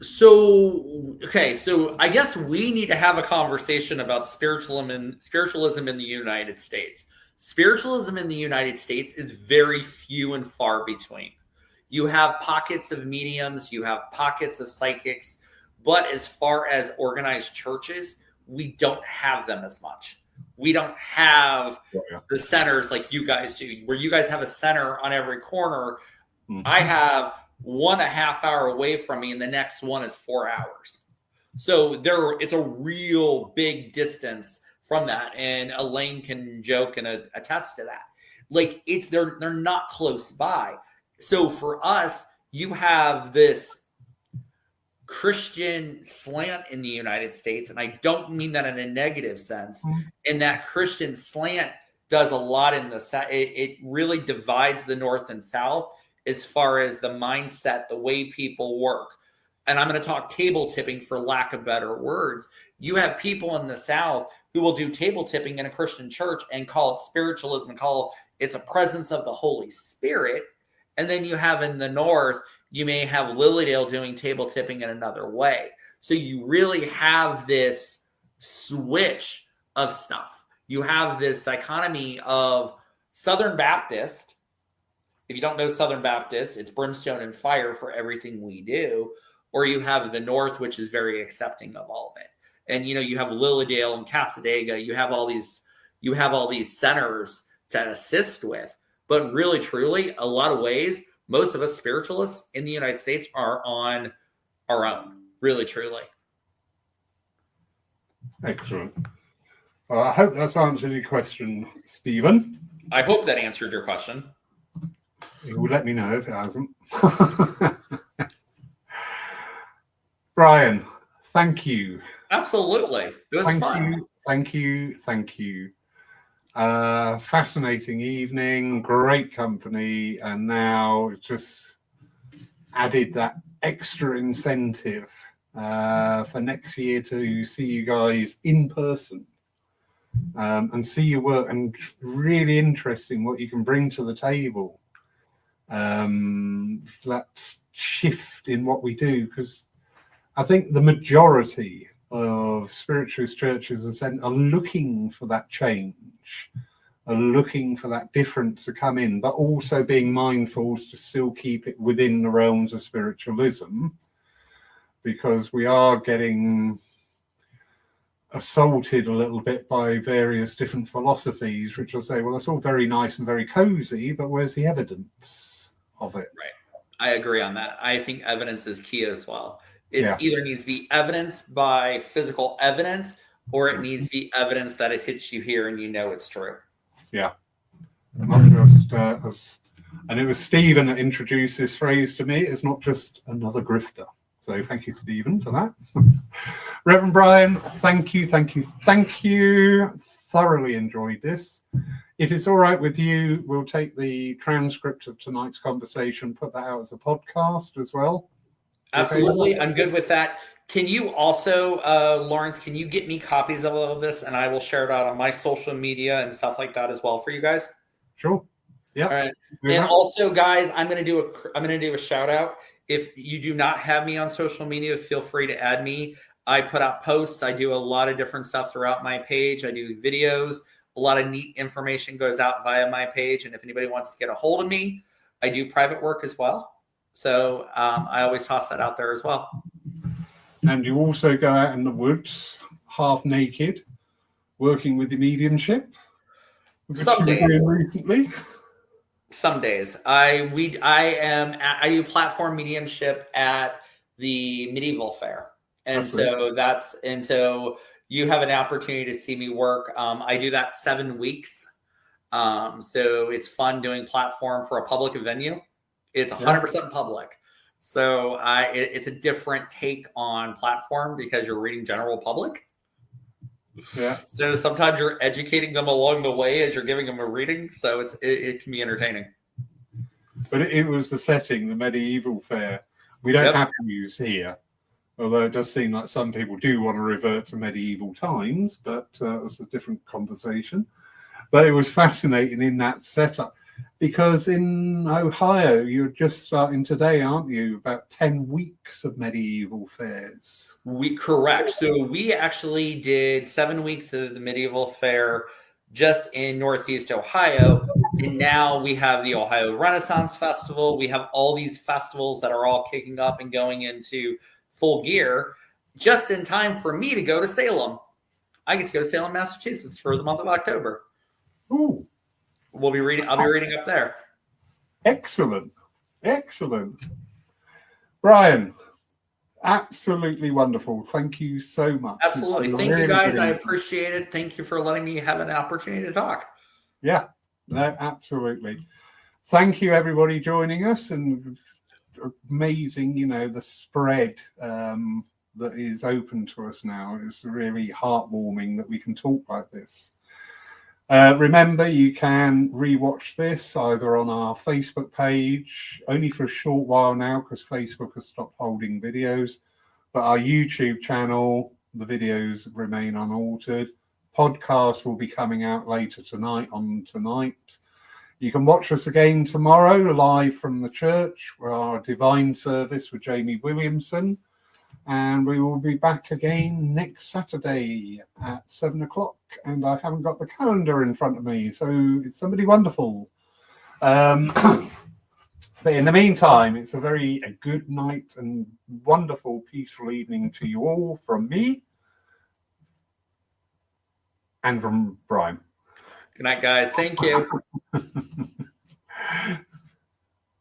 B: So I guess we need to have a conversation about spiritualism in the United States. Spiritualism in the United States is very few and far between. You have pockets of mediums, you have pockets of psychics, but as far as organized churches, we don't have them as much. We don't have the centers like you guys do, where you guys have a center on every corner. I have 1.5 hour away from me, and the next one is 4 hours. So it's a real big distance from that, and Elaine can joke and attest to that. Like they're not close by. So for us, you have this Christian slant in the United States, and I don't mean that in a negative sense. And that Christian slant does a lot in the South. It really divides the North and South as far as the mindset, the way people work. And I'm going to talk table tipping for lack of better words. You have people in the South who will do table tipping in a Christian church and call it spiritualism and call it's a presence of the Holy Spirit. And then you have in the North, you may have Lilydale doing table tipping in another way. So you really have this switch of stuff. You have this dichotomy of Southern Baptist. If you don't know Southern Baptist, it's brimstone and fire for everything we do. Or you have the North, which is very accepting of all of it. And, you have Lilydale and Cassadaga. You have all these centers to assist with. But really, truly, a lot of ways, most of us spiritualists in the United States are on our own, really, truly.
A: Excellent. I hope that's answered your question, Stephen.
B: I hope that answered your question.
A: He will let me know if it hasn't. Brian, thank you.
B: Absolutely. It was fun.
A: Thank you. Fascinating evening, great company, and now it's just added that extra incentive for next year to see you guys in person and see your work, and really interesting what you can bring to the table. That shift in what we do, because I think the majority of spiritualist churches are looking for that change, are looking for that difference to come in, but also being mindful to still keep it within the realms of spiritualism, because we are getting assaulted a little bit by various different philosophies, which will say, well, it's all very nice and very cozy, but where's the evidence of it?
B: Right. I agree on that. I think evidence is key as well. It either needs to be evidence by physical evidence, or it needs to be evidence that it hits you here and you know it's true.
A: Yeah. Not just and it was Stephen that introduced this phrase to me. It's not just another grifter. So thank you, Stephen, for that. Rev Bryan, thank you. Thoroughly enjoyed this. If it's all right with you, we'll take the transcript of tonight's conversation, put that out as a podcast as well.
B: Absolutely. Okay. I'm good with that. Can you also, Lawrence, can you get me copies of all of this, and I will share it out on my social media and stuff like that as well for you guys?
A: Sure. Yeah.
B: All right. And also, guys, I'm going to do a shout out. If you do not have me on social media, feel free to add me. I put out posts. I do a lot of different stuff throughout my page. I do videos. A lot of neat information goes out via my page. And if anybody wants to get a hold of me, I do private work as well. So I always toss that out there as well.
A: And you also go out in the woods, half naked, working with the mediumship, which
B: some
A: you
B: days.
A: were doing recently.
B: Some days. I do platform mediumship at the medieval fair. And so you have an opportunity to see me work. I do that 7 weeks. So it's fun doing platform for a public venue. It's 100% public. So it's a different take on platform because you're reading general public.
A: Yeah.
B: So sometimes you're educating them along the way as you're giving them a reading. So it can be entertaining.
A: But it was the setting, the medieval fair. We don't have to use here, although it does seem like some people do want to revert to medieval times, but it's a different conversation. But it was fascinating in that setup, because in Ohio, you're just starting today, aren't you? About 10 weeks of medieval fairs.
B: Correct. So we actually did 7 weeks of the medieval fair just in Northeast Ohio. And now we have the Ohio Renaissance Festival. We have all these festivals that are all kicking up and going into full gear just in time for me to go to Salem. I get to go to Salem, Massachusetts for the month of October.
A: Ooh.
B: I'll be reading up there.
A: Excellent. Brian, absolutely wonderful. Thank you so much.
B: Absolutely. Thank you, guys. I appreciate it. Thank you for letting me have an opportunity to talk.
A: Yeah, no, absolutely. Thank you, everybody, joining us. And amazing, the spread that is open to us now. It's really heartwarming that we can talk like this. Remember, you can rewatch this either on our Facebook page, only for a short while now because Facebook has stopped holding videos, but our YouTube channel, the videos remain unaltered. Podcast will be coming out later tonight. You can watch us again tomorrow live from the church for our divine service with Jamie Williamson. And we will be back again next Saturday at 7:00. And I haven't got the calendar in front of me, so it's somebody wonderful. But in the meantime, it's a good night and wonderful, peaceful evening to you all from me and from Brian.
B: Good night, guys. Thank you.